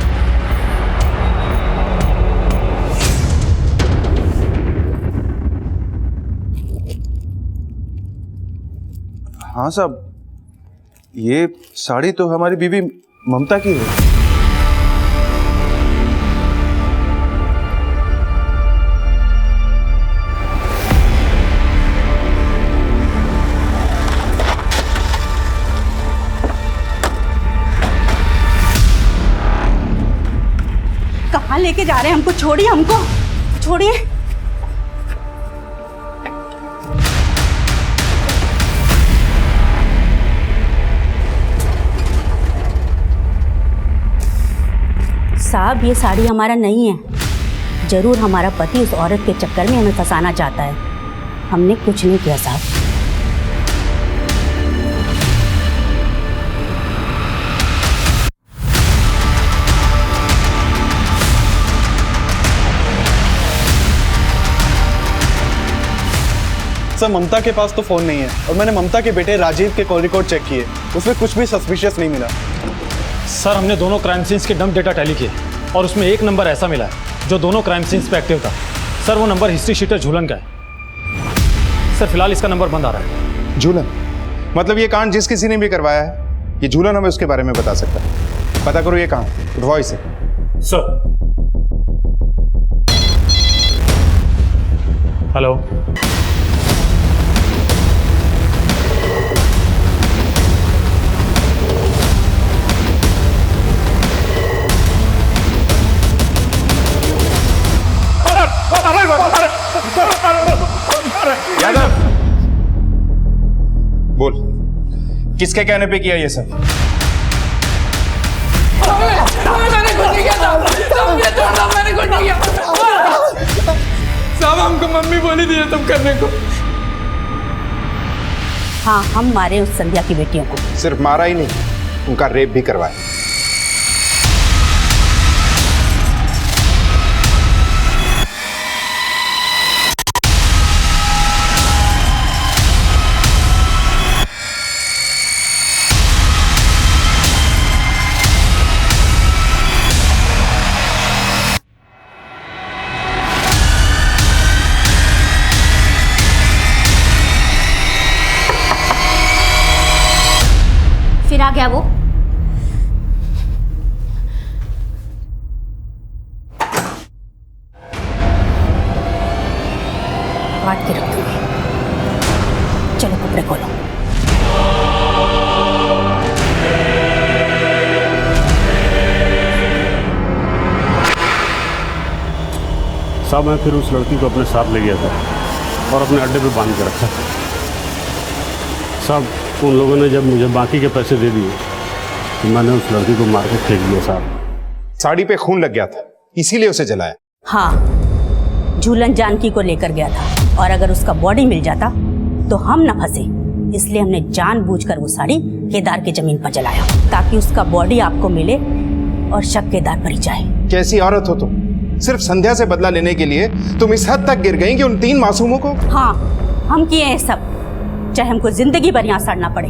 हाँ साहब, ये साड़ी तो हमारी बीवी ममता की है। कहाँ लेके जा रहे हैं हमको? छोड़िए हमको, छोड़िए। साहब, ये साड़ी हमारा नहीं है। जरूर हमारा पति उस औरत के चक्कर में हमें फंसाना चाहता है। हमने कुछ नहीं किया साहब। सर, ममता के पास तो फोन नहीं है और मैंने ममता के बेटे राजीव के कॉल रिकॉर्ड चेक किए, उसमें कुछ भी सस्पिशियस नहीं मिला। सर, हमने दोनों क्राइम सीन्स के डंप डेटा टैली किए और उसमें एक नंबर ऐसा मिला है जो दोनों क्राइम सीन्स पे एक्टिव था। सर, वो नंबर हिस्ट्री शीटर झूलन का है। सर, फिलहाल इसका नंबर बंद आ रहा है। झूलन? मतलब ये कांड जिस किसी ने भी करवाया है, ये झूलन हमें उसके बारे में बता सकता है। पता करो ये कहाँ, उठवाओ इसे। सर। हेलो। यादव, बोल, किसके कहने पे किया ये सब? मैंने कुछ नहीं किया साहब, हमको मम्मी बोली थी तुम करने को। हाँ, हम मारे उस संध्या की बेटियों को। सिर्फ मारा ही नहीं, उनका रेप भी करवाया। फिर आ गया वो। काट के रख दो। चलो कपड़े खोलो। साहब मैं फिर उस लड़की को अपने साथ ले गया था और अपने अड्डे पे बांध के रखा था। साहब उन लोगों ने जब मुझे बाकी के पैसे दे दिए तो मैंने उस लड़की को मार के फेंक दिया साहब। साड़ी पे खून लग गया था इसीलिए उसे जलाया। हाँ, झूलन जानकी को लेकर गया था और अगर उसका बॉडी मिल जाता तो हम न फंसे, इसलिए हमने जानबूझकर वो साड़ी केदार की जमीन पर जलाया ताकि उसका बॉडी आपको मिले और शक केदार पर ही जाए। कैसी औरत हो तुम? सिर्फ संध्या से बदला लेने के लिए तुम इस हद तक गिर गई कि उन 3 मासूमों को। हाँ, हम किए हैं सब, चाहे हमको जिंदगी भर यहाँ सड़ना पड़े,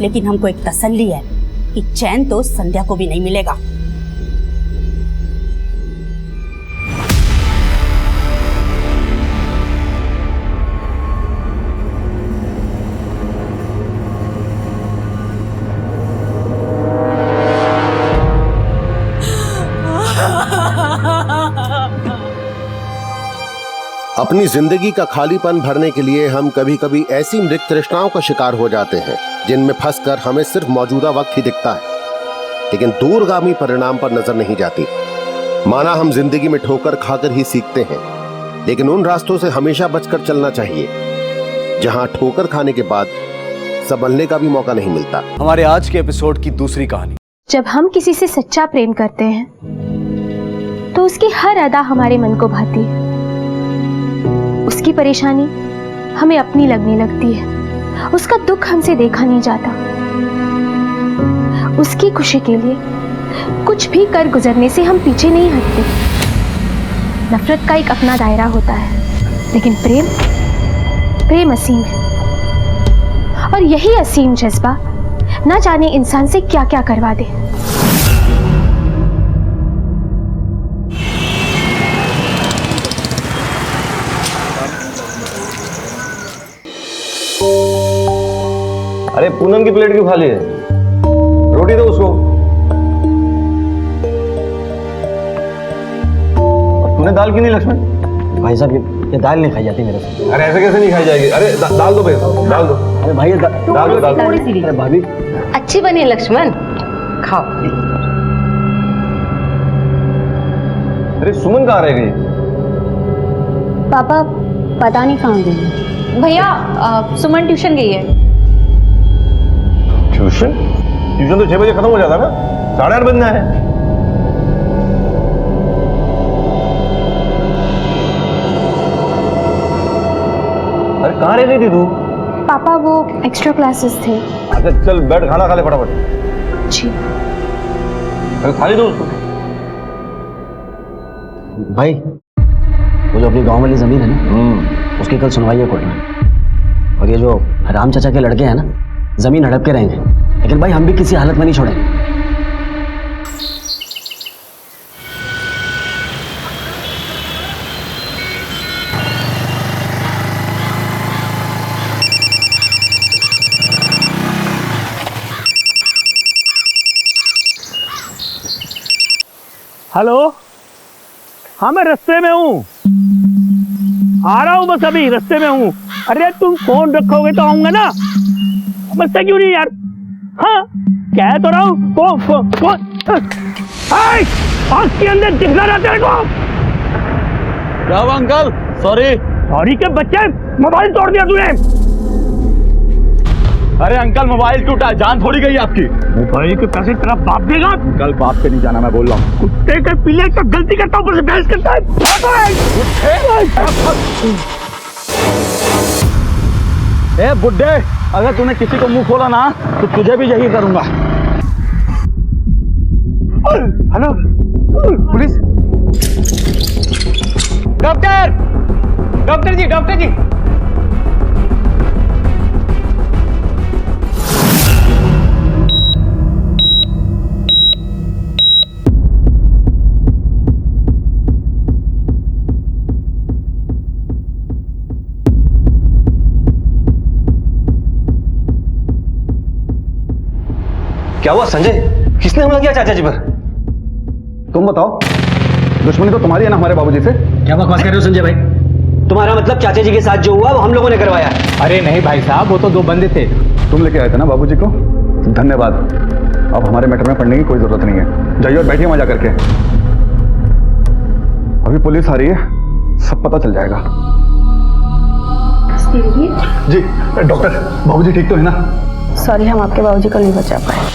लेकिन हमको एक तसल्ली है कि चैन तो संध्या को भी नहीं मिलेगा। अपनी जिंदगी का खालीपन भरने के लिए हम कभी कभी ऐसी मृत तृष्णाओं का शिकार हो जाते हैं जिनमें फंसकर हमें सिर्फ मौजूदा वक्त ही दिखता है, लेकिन दूरगामी परिणाम पर नजर नहीं जाती। माना हम जिंदगी में ठोकर खाकर ही सीखते हैं, लेकिन उन रास्तों से हमेशा बचकर चलना चाहिए जहां ठोकर खाने के बाद संभलने का भी मौका नहीं मिलता। हमारे आज के एपिसोड की दूसरी कहानी। जब हम किसी से सच्चा प्रेम करते हैं तो उसकी हर अदा हमारे मन को भाती है, उसकी परेशानी हमें अपनी लगने लगती है, उसका दुख हमसे देखा नहीं जाता, उसकी खुशी के लिए कुछ भी कर गुजरने से हम पीछे नहीं हटते। नफरत का एक अपना दायरा होता है, लेकिन प्रेम असीम है, और यही असीम जज्बा ना जाने इंसान से क्या क्या करवा दे। अरे पूनम की प्लेट क्यों खाली है? रोटी दो उसको। और तूने दाल क्यों नहीं लक्ष्मण? भाई साहब ये दाल नहीं खाई जाती मेरे से। अरे ऐसे कैसे नहीं खाई जाएगी? अरे दाल दो भैया, दाल दो। अरे भाई दाल दो। थोड़ी सी अरे भाभी अच्छी बनी लक्ष्मण, खाओ। अरे सुमन कहाँ रह गई? पापा पता नहीं कहाँ गई। भैया सुमन ट्यूशन गई है। ट्यूशन तो 6 बजे खत्म हो जाता है ना, 8:30 बजना है। अरे कहाँ रह गई थी तू? पापा वो एक्स्ट्रा क्लासेस थे। अच्छा चल बैठ, खाना खा ले फटाफट। जी। अरे खा ले दो उसको। भाई वो जो अपनी गांव वाली जमीन है ना, उसकी कल सुनवाई है कोर्ट में, और ये जो राम चाचा के लड़के हैं ना, जमीन हड़प के रहेंगे, लेकिन भाई हम भी किसी हालत में नहीं छोड़ेंगे। हेलो, हाँ मैं रास्ते में हूँ, आ रहा हूँ, बस अभी रास्ते में हूँ। अरे तुम फोन रखोगे तो आऊंगा ना, बस क्यों नहीं यार? हाँ कह तो रहा हूँ, फोन आँख के अंदर दिखना रहा तेरे को। क्या हुआ अंकल? सॉरी के बच्चे, मोबाइल तोड़ दिया तूने। अरे अंकल मोबाइल टूटा, जान थोड़ी गई आपकी। मोबाइल के पैसे तेरा बाप देगा? अंकल बाप पे नहीं जाना, मैं बोल रहा हूँ। कुत्ते के पीले का गलती करता हूँ, ऊपर से बहस करता है। ए बुड्ढे, अगर तूने किसी को मुंह खोला ना तो तुझे भी यही करूंगा। Hello police. डॉक्टर जी। क्या हुआ संजय? किसने हमला किया चाचा जी पर? तुम बताओ, दुश्मनी तो तुम्हारी है ना हमारे बाबूजी से? क्या बकवास कर रहे हो संजय भाई? तुम्हारा मतलब चाचा जी के साथ जो हुआ वो हम लोगों ने करवाया? अरे नहीं भाई साहब, वो तो 2 बंदे थे। तुम लेके आए थे ना बाबूजी को, धन्यवाद। अब हमारे मैटर में पढ़ने की कोई जरूरत नहीं है, जाइए और बैठिए वहां जाकर के। अभी पुलिस आ रही है, सब पता चल जाएगा। जी डॉक्टर, बाबूजी ठीक तो है ना? सॉरी, हम आपके बाबूजी को नहीं बचा पाए।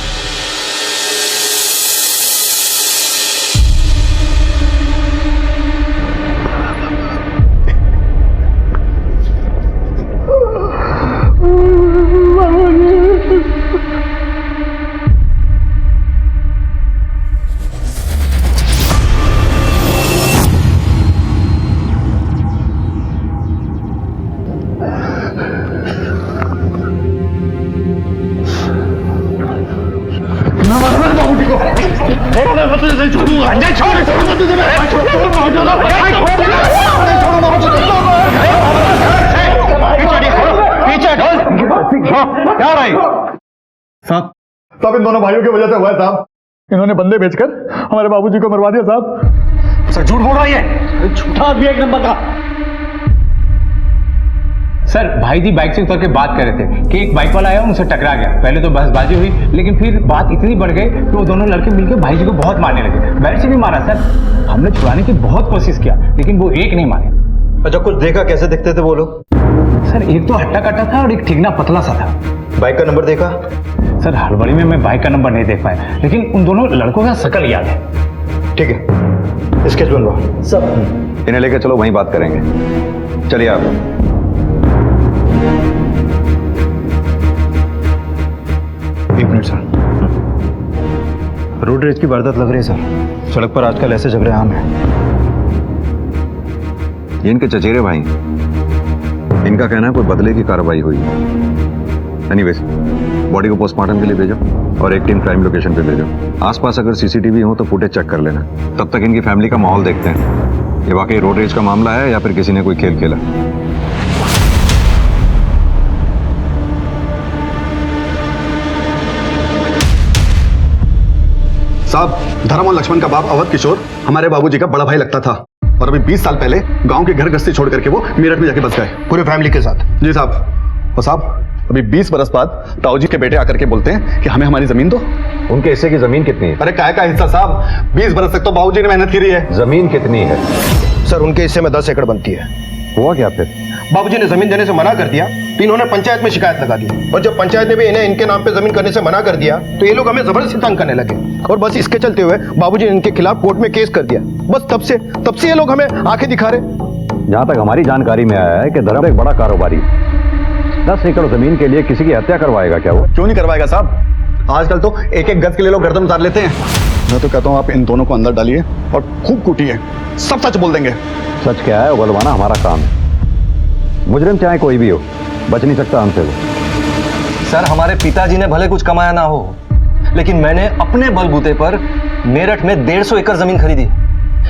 साहब इन दोनों भाइयों की वजह से हुआ है साहब। इन्होंने बंदे भेजकर हमारे बाबूजी को मरवा दिया साहब। सर झूठ बोल रहा है, झूठा आदमी एक नंबर का। सर भाई जी बाइक से उतर के बात कर रहे थे कि एक बाइक वाला आया उनसे टकरा गया। पहले तो बहसबाजी हुई, लेकिन फिर बात इतनी बढ़ गई कि वो दोनों लड़के मिलकर भाई जी को बहुत मारने लगे। बैट से भी मारा सर, हमने छुड़ाने की बहुत कोशिश किया लेकिन वो एक नहीं मारे। अच्छा कुछ देखा, कैसे दिखते थे वो लोग? सर एक तो हट्टा कट्टा था और एक ठिगना पतला सा था। बाइक का नंबर देखा? सर हड़बड़ी में मैं बाइक का नंबर नहीं देख पाया, लेकिन उन दोनों लड़कों का शकल याद है। ठीक है, स्केच बनवा सब। इन्हें लेकर चलो, वहीं बात करेंगे। चलिए आप। एक मिनट सर। रोड रेज की वारदात लग रही है सर। सड़क पर आजकल ऐसे झगड़े आम हैं। ये इनके चचेरे भाई, इनका कहना है कोई बदले की कार्रवाई हुई। एनीवेज, बॉडी को पोस्टमार्टम के लिए भेजो और एक टीम क्राइम लोकेशन पे भेजो। आसपास अगर सीसीटीवी हो तो फुटेज चेक कर लेना। तब तक इनकी फैमिली का माहौल देखते हैं, ये वाकई रोड रेज का मामला है या फिर किसी ने कोई खेल खेला। साहब धर्म और लक्ष्मण का बाप अवध किशोर हमारे बाबूजी का बड़ा भाई लगता था, और अभी 20 साल पहले गांव के घर गृहस्थी छोड़ करके वो मेरठ में जाके बस गए पूरे फैमिली के साथ। जी साहब। और साहब अभी 20 बरस बाद ताऊ जी के बेटे आकर के बोलते हैं कि हमें हमारी जमीन दो। उनके हिस्से की जमीन कितनी है? अरे काय का हिस्सा साहब, 20 बरस तक तो बाबूजी ने मेहनत करी है। जमीन कितनी है? सर उनके हिस्से में 10 एकड़ बनती है। हुआ क्या फिर? बाबूजी ने जमीन देने से मना कर दिया तो इन्होंने पंचायत में शिकायत लगा दी, और जब पंचायत ने भी इन्हें इनके नाम पे जमीन करने से मना कर दिया तो ये लोग हमें जबरदस्ती तंग करने लगे, और बस इसके चलते हुए बाबूजी ने इनके खिलाफ कोर्ट में केस कर दिया। बस तब से ये लोग हमें आंखें दिखा रहे। जहां तक हमारी जानकारी में आया है कि धर्म एक बड़ा कारोबारी 10 एकड़ जमीन के लिए किसी की हत्या करवाएगा क्या वो? क्यों नहीं करवाएगा साहब, आजकल तो एक एक गज के लिए लोग गर्दन उतार लेते हैं। मैं तो कहता हूँ आप इन दोनों को अंदर डालिए और खूब कूटिए, सब सच बोल देंगे। सच क्या है उगलवाना हमारा काम है। मुजरिम चाहे कोई भी हो, बच नहीं सकता हमसे वो। सर हमारे पिताजी ने भले कुछ कमाया ना हो, लेकिन मैंने अपने बलबूते पर मेरठ में 150 एकड़ जमीन खरीदी।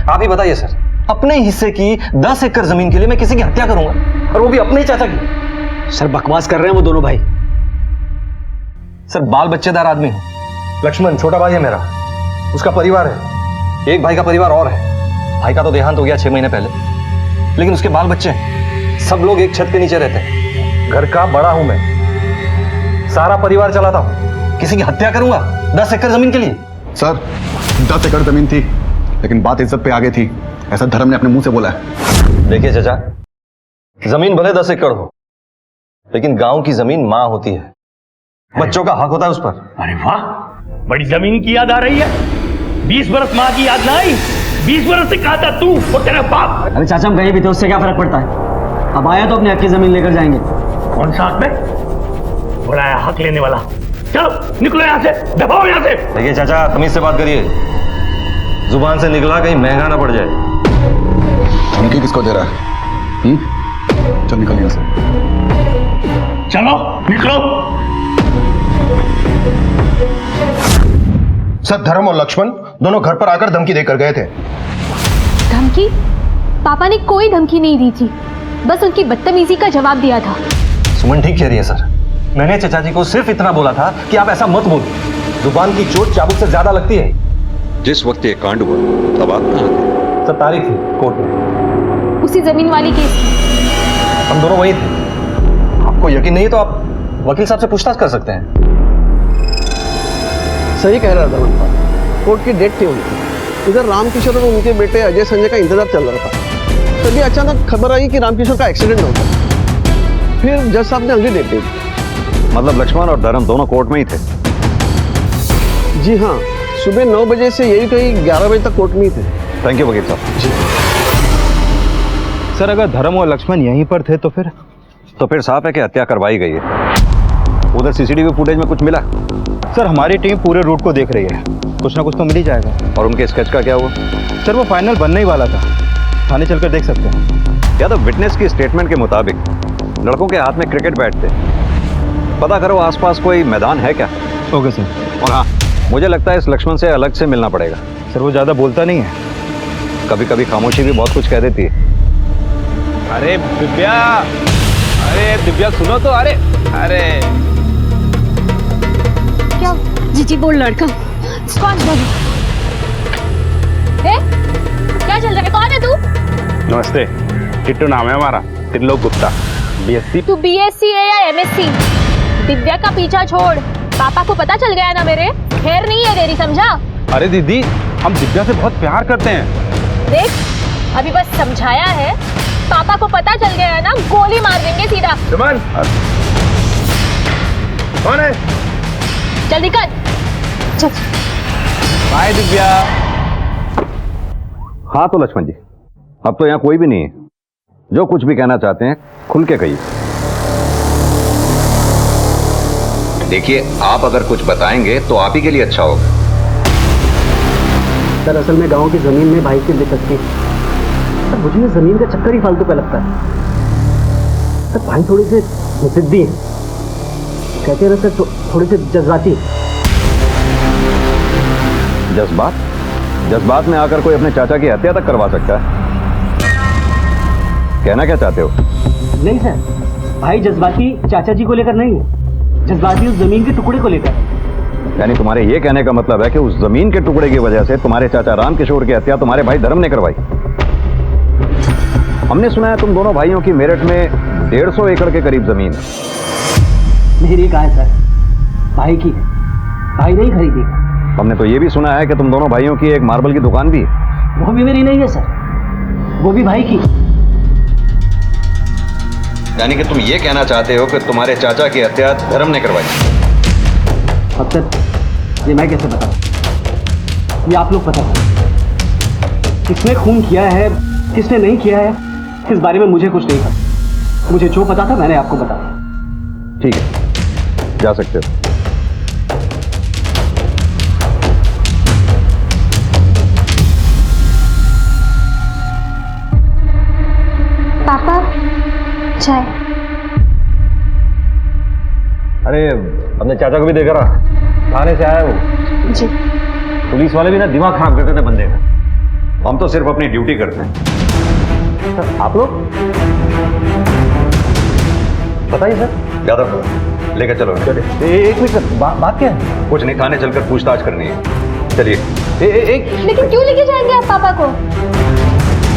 आप ही बताइए सर, अपने हिस्से की 10 एकड़ जमीन के लिए मैं किसी की हत्या करूंगा, और वो भी अपने ही चाचा की? सर बकवास कर रहे हैं वो दोनों भाई। सर बाल बच्चेदार आदमी हूं। लक्ष्मण छोटा भाई है मेरा, उसका परिवार है। एक भाई का परिवार और है, भाई का तो देहांत हो गया 6 महीने पहले, लेकिन उसके बाल बच्चे हैं। सब लोग एक छत के नीचे रहते हैं। घर का बड़ा हूं मैं, सारा परिवार चलाता हूं। किसी की हत्या करूंगा 10 एकड़ जमीन के लिए? सर 10 एकड़ जमीन थी, लेकिन बात इज्जत पे आगे थी, ऐसा धर्म ने अपने मुंह से बोला है। देखिए चाचा, जमीन भले 10 एकड़ हो, लेकिन गांव की जमीन मां होती है, बच्चों का हक होता है उस पर। अरे वाह, बड़ी जमीन की याद आ रही है। 20 बरस माँ की याद ना आई? 20 बरस से कहा था तू और तेरा बाप। अरे चाचा हम कहीं भी थे, उससे क्या फर्क पड़ता है? अब आया तो अपने हक की जमीन लेकर जाएंगे। कौन सा हक में? बुलाया हक लेने वाला। चलो निकलो यहाँ से, दबाओ यहाँ से। देखिए चाचा तमीज से बात करिए, जुबान से निकला कहीं महंगा ना पड़ जाए। धमकी किसको दे रहा है? चल निकल यहाँ से। चलो निकलो। सर धर्म और लक्ष्मण दोनों घर पर आकर धमकी देकर गए थे। धमकी? पापा ने कोई धमकी नहीं दी थी, बस उनकी बदतमीजी का जवाब दिया था। सुमन ठीक कह रही है सर, मैंने चाचा जी को सिर्फ इतना बोला था कि आप ऐसा मत बोलो। जुबान की चोट चाबुक से ज्यादा लगती है। जिस वक्त ये कांड हुआ तब आप कहाँ थे? सर तारीख थी कोर्ट में। उसी जमीन वाली केस की। हम दोनों वही थे। आपको यकीन नहीं तो आप वकील साहब से पूछताछ कर सकते हैं। सही कह रहा था मनपा, कोर्ट की डेट थी उनकी। इधर रामकिशोर और उनके बेटे अजय संजय का इंतजार चल रहा था। तभी अचानक खबर आई कि रामकिशोर का एक्सीडेंट हो गया। फिर जज साहब ने अगली डेट दी। मतलब लक्ष्मण और धर्म दोनों कोर्ट में ही थे? जी हाँ, सुबह 9 बजे से यही कहीं 11 बजे तक कोर्ट में ही थे। थैंक यू वकील साहब। सर अगर धर्म और लक्ष्मण यहीं पर थे तो फिर साफ है कि हत्या करवाई गई है। उधर सीसीटीवी फुटेज में कुछ मिला? सर हमारी टीम पूरे रूट को देख रही है, कुछ ना कुछ तो मिल ही जाएगा। और उनके स्केच का क्या हुआ? सर वो फाइनल बनने ही वाला था, थाने चलकर देख सकते हैं। या तो विटनेस की स्टेटमेंट के मुताबिक लड़कों के हाथ में क्रिकेट बैट थे। पता करो आसपास कोई मैदान है क्या? Okay sir. और हाँ, मुझे लगता है इस लक्ष्मण से अलग से मिलना पड़ेगा। सर वो ज़्यादा बोलता नहीं है। कभी कभी खामोशी भी बहुत कुछ कह देती है। अरे दिव्या सुनो तो। अरे क्या जीजी बोल लड़का कौन बोलो? क्या चल रहा है? कौन है तू? नमस्ते, टिट्टू नाम है हमारा, त्रिलोक गुप्ता, बीएससी। तू बीएससी है या एमएससी? दिव्या का पीछा छोड़, पापा को पता चल गया ना मेरे, खैर नहीं है तेरी, समझा? अरे दीदी, हम दिव्या से बहुत प्यार करते हैं। देख अभी बस समझाया है, पापा को पता चल गया है ना, गोली मार देंगे सीधा। सुमन कौन है? चल निकल। चल। बाय दिव्या। हाँ तो लक्ष्मण जी, अब तो यहाँ कोई भी नहीं है। जो कुछ भी कहना चाहते हैं खुल के कहिए। देखिए, आप अगर कुछ बताएंगे तो आप ही के लिए अच्छा होगा। सर असल में गांव की जमीन में भाई की दिलचस्पी। सर मुझे ये जमीन का चक्कर ही फालतू का लगता है। सर भाई थोड़ी सी जिद्दी है, कहते हैं सर थोड़ी सी जज्बाती। जज्बात में आकर कोई अपने चाचा की हत्या तक करवा सकता है? कहना क्या चाहते हो? नहीं सर, भाई जज्बाती चाचा जी को लेकर नहीं है, जज्बाती उस जमीन के टुकड़े को लेकर। यानी तुम्हारे ये कहने का मतलब है कि उस जमीन के टुकड़े की वजह से तुम्हारे चाचा रामकिशोर की हत्या तुम्हारे भाई धर्म ने करवाई। हमने सुना है तुम दोनों भाइयों की मेरठ में 150 एकड़ के करीब जमीन है। मेरी कहा है सर, भाई की, भाई नहीं खरीदी। हमने तो ये भी सुना है कि तुम दोनों भाइयों की एक मार्बल की दुकान भी है। वो भी मेरी नहीं है सर, वो भी भाई की। यानी कि तुम ये कहना चाहते हो कि तुम्हारे चाचा की हत्या धर्म ने करवाई? अब तक ये मैं कैसे बताऊं? ये आप लोग बताओ, किसने खून किया है, किसने नहीं किया है, इस बारे में मुझे कुछ नहीं पता। मुझे जो पता था मैंने आपको बताया। ठीक है, जा सकते हो। पापा चाय। अरे अपने चाचा को भी देखा रहा, थाने से आया वो। जी। पुलिस वाले भी ना दिमाग खराब करते थे बंदे का। हम तो सिर्फ अपनी ड्यूटी करते हैं। सर आप लोग बताइए सर। यादव लेकर चलो। एक मिनट सर, बात क्या है? कुछ नहीं, थाने चलकर पूछताछ करनी है। चलिए। लेकिन क्यों लेके जाएंगे आप पापा को?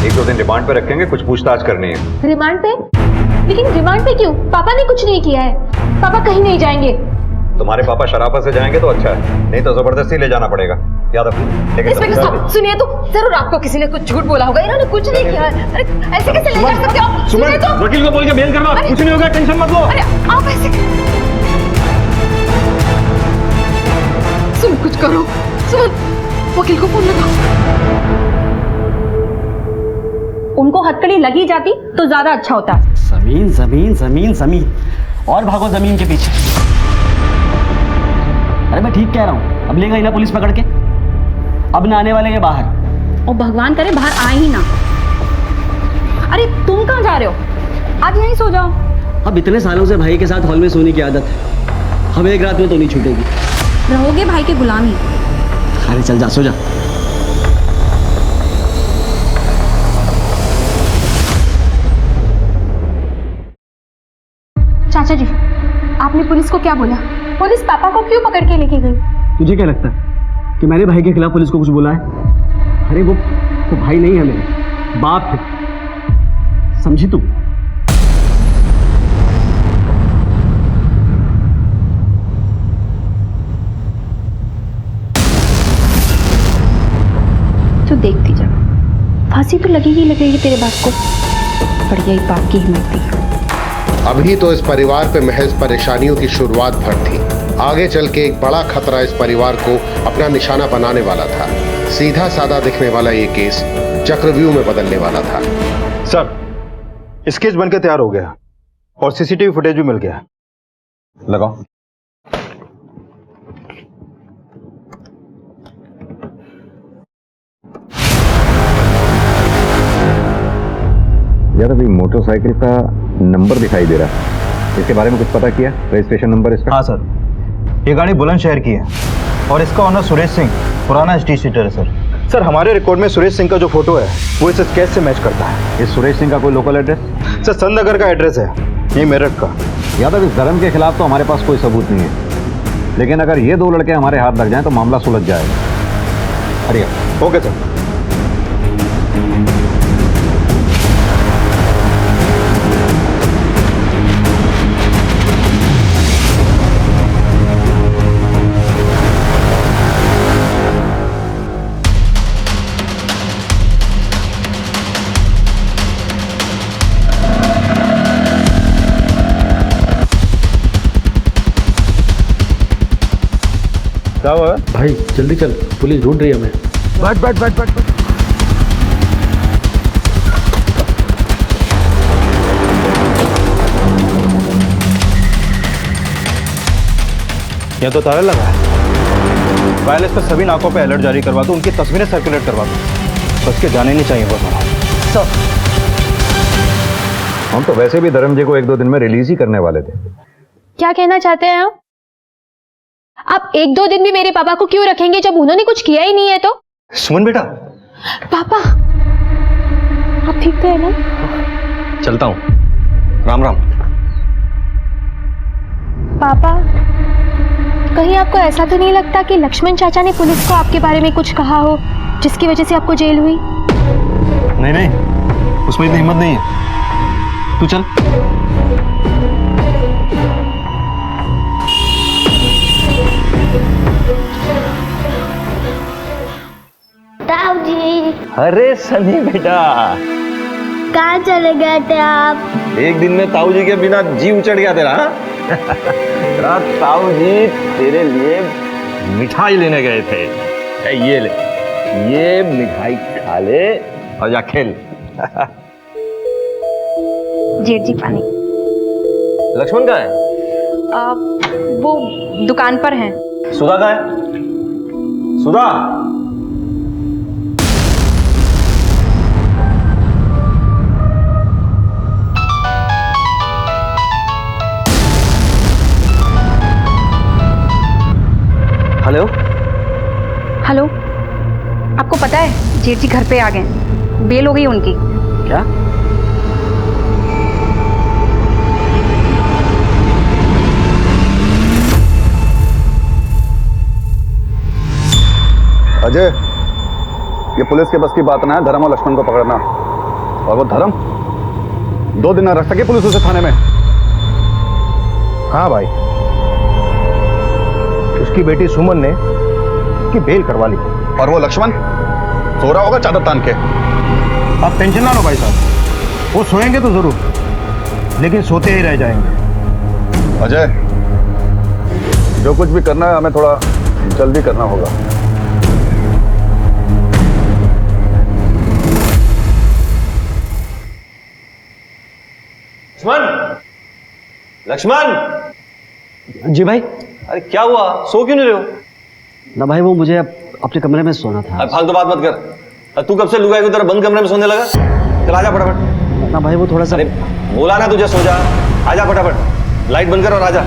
1-2 दिन रिमांड पे रखेंगे, कुछ पूछताछ करनी है। रिमांड पे? लेकिन रिमांड पे क्यों? पापा ने कुछ नहीं किया है, पापा कहीं नहीं जाएंगे। तुम्हारे पापा शराफत से जाएंगे तो अच्छा है, नहीं तो जबरदस्ती ले जाना पड़ेगा। यादव लेकर सुनिए तो, जरूर आपको किसी ने कुछ झूठ बोला होगा, इन्होंने कुछ नहीं किया है। अरे ऐसे कैसे ले जा सकते हो? सुनिए तो, वकील को बोल के बेल करवा, कुछ नहीं होगा, टेंशन मत लो। अरे आप ऐसे सुन, कुछ करो। सुन, वकील को फोन लगाओ। उनको हथकड़ी लगी जाती तो ज्यादा अच्छा होता। जमीन जमीन जमीन जमीन और भागो जमीन के पीछे। अरे मैं ठीक कह रहा हूँ, अब लेगा ही ना पुलिस पकड़ के, अब ना आने वाले के बाहर। और भगवान करे बाहर आए ही ना। अरे तुम कहाँ जा रहे हो? आज यहीं सो जाओ। अब इतने सालों से भाई के साथ हॉल में सोने की आदत है, हमें एक रात में तो नहीं छूटेगी। रहोगे भाई के गुलामी। अरे चल जा, सो जा। चाचा जी, आपने पुलिस को क्या बोला? पुलिस पापा को क्यों पकड़ के लेके गई? तुझे क्या लगता है कि मैंने भाई के खिलाफ पुलिस को कुछ बोला है? अरे वो तो भाई नहीं है मेरे, बाप है, समझी तू? तो देखती जा, फांसी तो लगेगी तेरे बाप को। बढ़िया ही बाप की हिम्मत थी। अभी तो इस परिवार पे महज परेशानियों की शुरुआत भर थी। आगे चल के एक बड़ा खतरा इस परिवार को अपना निशाना बनाने वाला था। सीधा साधा दिखने वाला ये केस चक्रव्यूह में बदलने वाला था। सर, स्केच बनकर तैयार हो गया और सीसीटीवी फुटेज भी मिल गया। लगाओ। यार अभी मोटरसाइकिल का नंबर दिखाई दे रहा है, इसके बारे में कुछ पता किया? रजिस्ट्रेशन नंबर इसका? हाँ सर, ये गाड़ी बुलंदशहर की है और इसका ऑनर सुरेश सिंह, पुराना एसटी सीटर है सर। सर हमारे रिकॉर्ड में सुरेश सिंह का जो फोटो है वो इस स्केच से मैच करता है। इस सुरेश सिंह का कोई लोकल एड्रेस? सर संतनगर का एड्रेस है, ये मेरठ का। यादव, इस धर्म के खिलाफ तो हमारे पास कोई सबूत नहीं है, लेकिन अगर ये दो लड़के हमारे हाथ लग जाएं तो मामला सुलझ जाएगा। अरे ओके सर। क्या हुआ भाई जल्दी चल, पुलिस ढूंढ रही है हमें। बैठ बैठ बैठ बैठ। यहाँ तो ताला लगा है। वायरलेस पर सभी नाकों पे अलर्ट जारी करवा दो, उनकी तस्वीरें सर्कुलेट करवा दो। बस के जाने नहीं चाहिए बहुत। सब हम तो वैसे भी धर्म जी को 1-2 दिन में रिलीज ही करने वाले थे। क्या कहना चाहते हैं आप 1-2 दिन भी मेरे पापा को क्यों रखेंगे जब उन्होंने कुछ किया ही नहीं है तो? सुमन बेटा। पापा आप ठीक तो है ना? चलता हूँ, राम राम। पापा कहीं आपको ऐसा तो नहीं लगता कि लक्ष्मण चाचा ने पुलिस को आपके बारे में कुछ कहा हो जिसकी वजह से आपको जेल हुई? नहीं नहीं, उसमें इतनी हिम्मत नहीं है। तू चल। ताऊजी। अरे सनी बेटा, कहाँ चले गए थे आप? एक दिन में ताऊ जी के बिना जी उचड़ गया तेरा। तेरा ताऊ जी तेरे लिए मिठाई लेने गए थे। ये ले, ये मिठाई खा ले और जा खेल। जेठ जी पानी। लक्ष्मण कहाँ है? वो दुकान पर हैं। सुधा कहाँ है? सुधा। हेलो हेलो, आपको पता है जेठ जी घर पे आ गए, बेल हो गई उनकी। क्या? अजय, ये पुलिस के बस की बात ना है धर्म और लक्ष्मण को पकड़ना। और वो धर्म 2 दिन न रख सके पुलिस उसे थाने में। हाँ भाई, उसकी बेटी सुमन ने उसकी बेल करवा ली। और वो लक्ष्मण सो रहा होगा चादर तान के। आप टेंशन ना लो भाई साहब, वो सोएंगे तो जरूर, लेकिन सोते ही रह जाएंगे। अजय, जो कुछ भी करना है हमें थोड़ा जल्दी करना होगा। लक्ष्मण, लक्ष्मण। जी भाई। अरे क्या हुआ, सो क्यों नहीं रहे हो? ना भाई, वो मुझे अपने कमरे में सोना था। अरे फालतू बात मत कर। तू कब से लुगाई की तरह बंद कमरे में सोने लगा? चल आजा फटाफट। ना भाई, वो थोड़ा सा। अरे बोला ना तुझे सो जा, आजा फटाफट। लाइट बंद कर और आजा।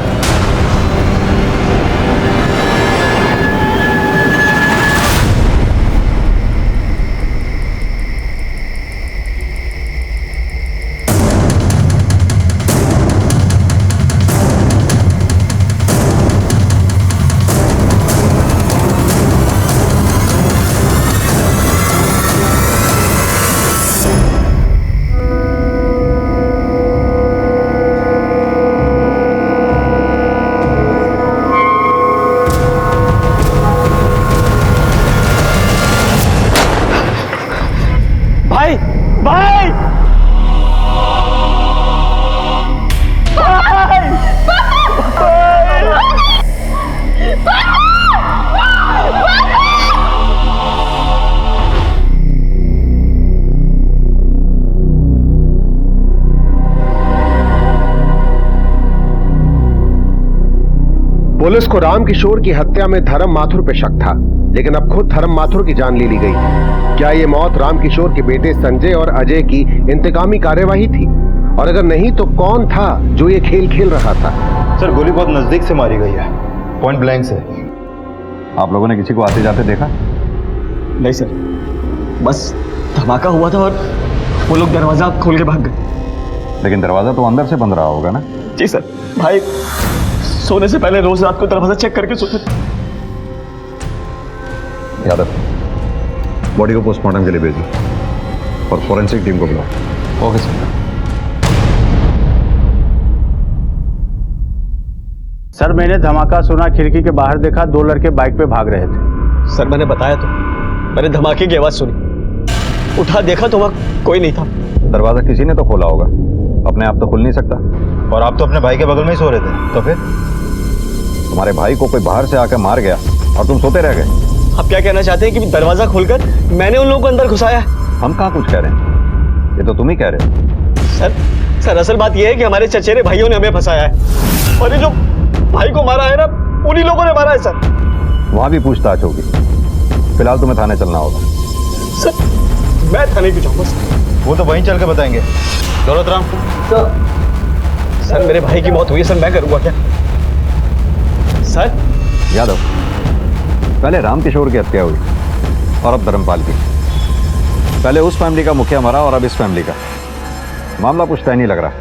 पुलिस को राम किशोर की हत्या में धर्म माथुर पे शक था, लेकिन अब खुद धर्म माथुर की जान ले ली गई। क्या ये मौत राम किशोर के बेटे संजय और अजय की इंतकामी कार्यवाही थी? और अगर नहीं तो कौन था जो ये खेल खेल रहा था? सर गोली बहुत नजदीक से मारी गई है, पॉइंट ब्लैंक से। आप लोगों ने किसी को आते जाते देखा? नहीं सर, बस धमाका हुआ था और वो लोग दरवाजा खोल के भाग गए। लेकिन दरवाजा तो अंदर से बंद रहा होगा ना? जी सर, भाई सोने से पहले रोज रात को दरवाजा चेक करके सोते थे। यादव, बॉडी को पोस्टमार्टम के लिए भेजो और फॉरेंसिक टीम को बुलाओ। Okay sir. सर मैंने धमाका सुना, खिड़की के बाहर देखा, 2 लड़के बाइक पे भाग रहे थे। सर मैंने बताया तो, मैंने धमाके की आवाज सुनी, उठा देखा तो वहां कोई नहीं था। दरवाजा किसी ने तो खोला होगा, अपने आप तो खुल नहीं सकता। और आप तो अपने भाई के बगल में ही सो रहे थे, तो फिर तुम्हारे भाई को कोई बाहर से आकर मार गया और तुम सोते रह गए। आप क्या कहना चाहते हैं कि दरवाजा खोलकर मैंने उन लोगों को अंदर घुसाया? हम कहाँ कुछ कह रहे हैं, ये तो तुम ही कह रहे हो। सर असल बात यह है कि हमारे चचेरे भाइयों ने हमें फंसाया है, और ये जो भाई को मारा है ना, उन्हीं लोगों ने मारा है सर। वहां भी पूछताछ होगी, फिलहाल तुम्हें थाने चलना होगा। सर मैं थाने क्यों जाऊंगा सर? वो तो वहीं चल के बताएंगे। दौलतराम सर मेरे भाई की मौत हुई है सर, मैं करूंगा क्या? सर यादव, पहले राम किशोर की हत्या हुई और अब धर्मपाल की। पहले उस फैमिली का मुखिया मरा और अब इस फैमिली का। मामला कुछ तय नहीं लग रहा।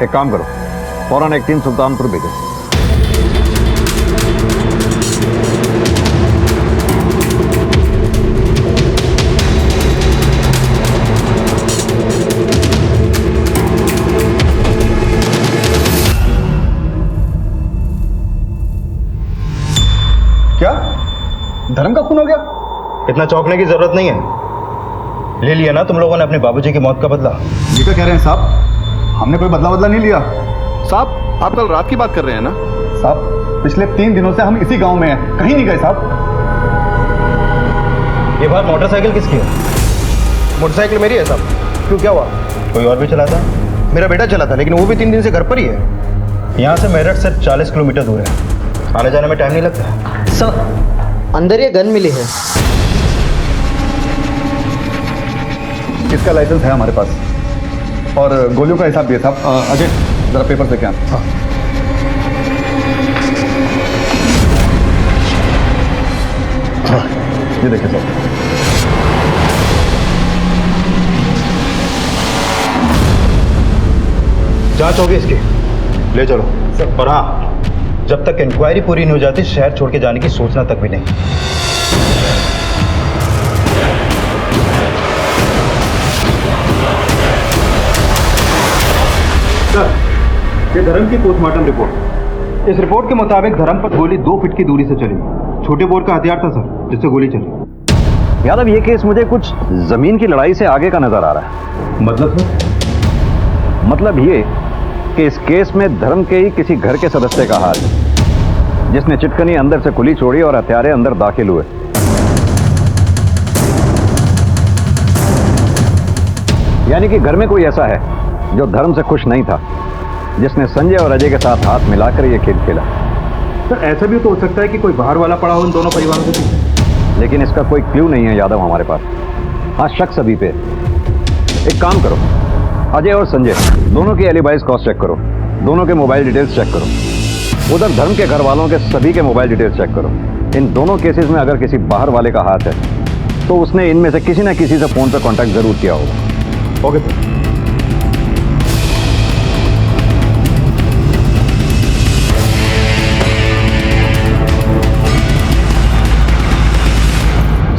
एक काम करो, फौरन एक टीम सुल्तानपुर भेजो। क्या धर्म का खून हो गया? इतना चौंकने की जरूरत नहीं है। ले लिया ना तुम लोगों ने अपने बाबूजी की मौत का बदला। ये क्या कह रहे हैं साहब? हमने कोई बदला नहीं लिया। साहब आप कल रात की बात कर रहे हैं ना? साहब पिछले 3 दिनों से हम इसी गांव में हैं, कहीं नहीं गए साहब। ये बात मोटरसाइकिल किसकी है? मोटरसाइकिल मेरी है साहब। क्यों, क्या हुआ? कोई और भी चलाता है? मेरा बेटा चला था, लेकिन वो भी 3 दिन से घर पर ही है। यहाँ से मेरठ सिर्फ 40 किलोमीटर दूर है, आने जाने में टाइम नहीं लगता। सर अंदर ये गन मिली है। इसका लाइसेंस है हमारे पास और गोलियों का हिसाब भी है साहब। अजय जरा पेपर से क्या? हाँ, ये देखिए साहब। जांच होगी इसकी, ले चलो। और हाँ, जब तक इंक्वायरी पूरी नहीं हो जाती शहर छोड़ के जाने की सोचना तक भी नहीं। सर, ये धर्म की पोस्टमार्टम रिपोर्ट। इस रिपोर्ट के मुताबिक धर्म पर गोली 2 फीट की दूरी से चली। छोटे बोर का हथियार था सर, जिससे गोली चली। यादव, ये केस मुझे कुछ जमीन की लड़ाई से आगे का नजर आ रहा है। मतलब सर? मतलब ये कि इस केस में धर्म के ही किसी घर के सदस्य का हाथ है, जिसने चिटकनी अंदर से खुली छोड़ी और हथियारे अंदर दाखिल हुए। यानी कि घर में कोई ऐसा है जो धर्म से खुश नहीं था, जिसने संजय और अजय के साथ हाथ मिलाकर ये खेल खेला। सर ऐसा भी तो हो सकता है कि कोई बाहर वाला पड़ा हो इन दोनों परिवारों के पीछे। लेकिन इसका कोई क्लू नहीं है यादव हमारे पास। हाँ, शक सभी पे। एक काम करो, अजय और संजय दोनों की एलिबाइज क्रॉस चेक करो, दोनों के मोबाइल डिटेल्स चेक करो। उधर धर्म के घर वालों के सभी के मोबाइल डिटेल्स चेक करो। इन दोनों केसेस में अगर किसी बाहर वाले का हाथ है तो उसने इनमें से किसी न किसी से फोन पर कांटेक्ट जरूर किया होगा। Okay sir.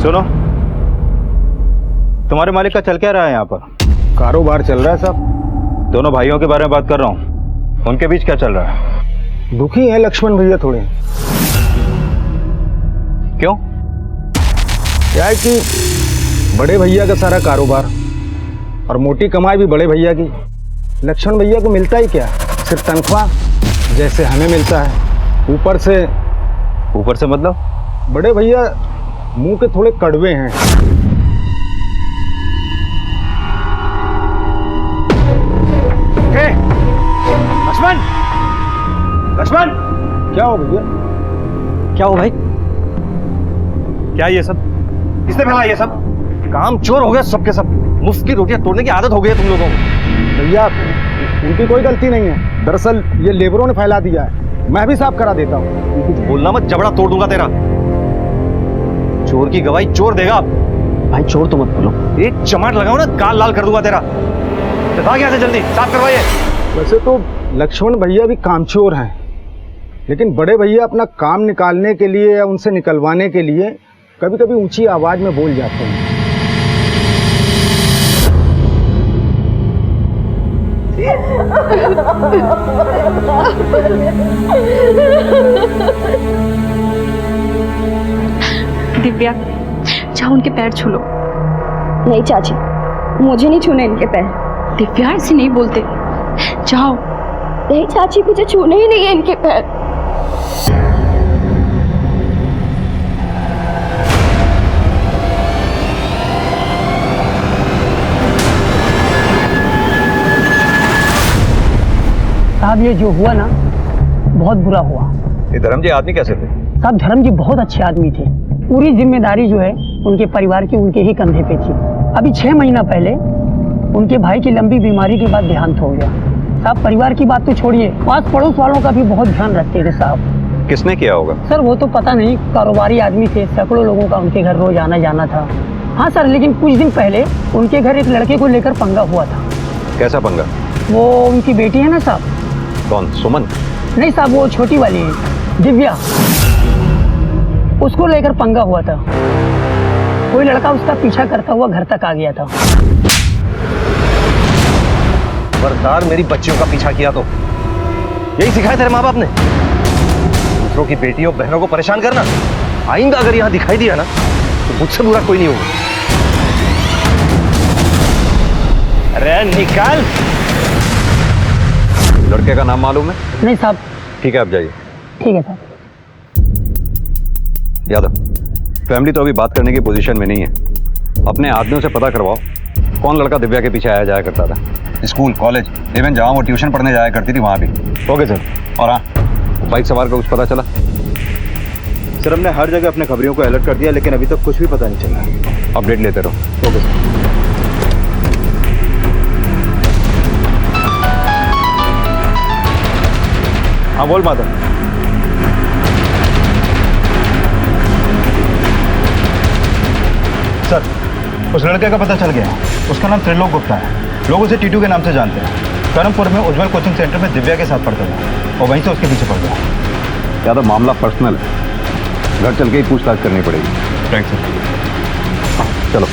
सुनो, तुम्हारे मालिक का चल क्या रहा है यहाँ पर? कारोबार चल रहा है साहब। दोनों भाइयों के बारे में बात कर रहा हूँ, उनके बीच क्या चल रहा है? दुखी है लक्ष्मण भैया थोड़े। क्यों? क्या है कि बड़े भैया का सारा कारोबार और मोटी कमाई भी बड़े भैया की। लक्ष्मण भैया को मिलता ही क्या, सिर्फ तनख्वाह जैसे हमें मिलता है। ऊपर से मतलब? बड़े भैया मुंह के थोड़े कड़वे हैं। लक्ष्मण, लक्ष्मण, क्या हो भैया? क्या हो भाई? क्या ये सब? किसने फैला ये सब? काम चोर हो गया सबके सब। मुफ्त की रोटियां तोड़ने की आदत हो गई है तुम लोगों को। भैया उनकी कोई गलती नहीं है, दरअसल ये लेबरों ने फैला दिया है, मैं भी साफ करा देता हूँ। कुछ बोलना मत, जबड़ा तोड़ दूंगा तेरा। चोर की गवाही चोर देगा। भाई चोर तो मत बोलो। एक चमाट लगाओ ना, गाल लाल कर दूंगा तेरा। भाग यहाँ से जल्दी, साफ करवाइए। वैसे तो लक्ष्मण भैया भी कामचोर हैं, लेकिन बड़े भैया अपना काम निकालने के लिए या उनसे निकलवाने के लिए कभी कभी ऊंची आवाज में बोल जाते हैं। दिव्या, जाओ उनके पैर छू लो। नहीं चाची, मुझे नहीं छूने इनके पैर। दिव्या ऐसे नहीं बोलते, जाओ। नहीं चाची, मुझे छूने ही नहीं है इनके पैर। साहब ये जो हुआ ना बहुत बुरा हुआ। ये धर्म जी आदमी कैसे थे? साहब धर्म जी बहुत अच्छे आदमी थे। पूरी जिम्मेदारी जो है उनके परिवार की उनके ही कंधे पे थी। अभी 6 महीना पहले उनके भाई की लंबी बीमारी के बाद देहांत हो गया। साहब परिवार की बात तो छोड़िए, पास पड़ोस वालों का भी बहुत ध्यान रखते थे साहब। किसने किया होगा? सर वो तो पता नहीं, कारोबारी आदमी थे, सैकड़ों लोगों का उनके घर रोज आना जाना था। हाँ सर, लेकिन कुछ दिन पहले उनके घर एक लड़के को लेकर पंगा हुआ था। कैसा पंगा? वो उनकी बेटी है ना साहब। कौन? सुमन? नहीं साहब, वो छोटी वाली है, दिव्या, उसको लेकर पंगा हुआ था। कोई लड़का उसका पीछा करता हुआ घर तक आ गया था। खबरदार मेरी बच्चियों का पीछा किया तो यही सिखाया तेरे माँ बाप ने? दूसरों की बेटियों बहनों को परेशान करना। आइंदा अगर यहाँ दिखाई दिया ना तो मुझसे बुरा कोई नहीं होगा। अरे निकाल। लड़के का नाम मालूम है? नहीं साहब। ठीक है, आप जाइए। ठीक है साहब। यादव, फैमिली तो अभी बात करने की पोजीशन में नहीं है। अपने आदमियों से पता करवाओ कौन लड़का दिव्या के पीछे आया जाया करता था। स्कूल, कॉलेज, इवन जहाँ वो ट्यूशन पढ़ने जाया करती थी वहाँ भी। Okay sir. और हाँ, बाइक सवार का कुछ पता चला? सर हमने हर जगह अपने खबरियों को अलर्ट कर दिया, लेकिन अभी तक कुछ भी पता नहीं चला। अपडेट लेते रहो। Okay sir. हाँ बोल माधव। सर उस लड़के का पता चल गया, उसका नाम त्रिलोक गुप्ता है। लोग उसे टीटू के नाम से जानते हैं। करमपुर में उज्जवल कोचिंग सेंटर में दिव्या के साथ पढ़ता था और वहीं से उसके पीछे पड़ गया। यादव, मामला पर्सनल है, घर चल के ही पूछताछ करनी पड़ेगी। Thank sir. चलो।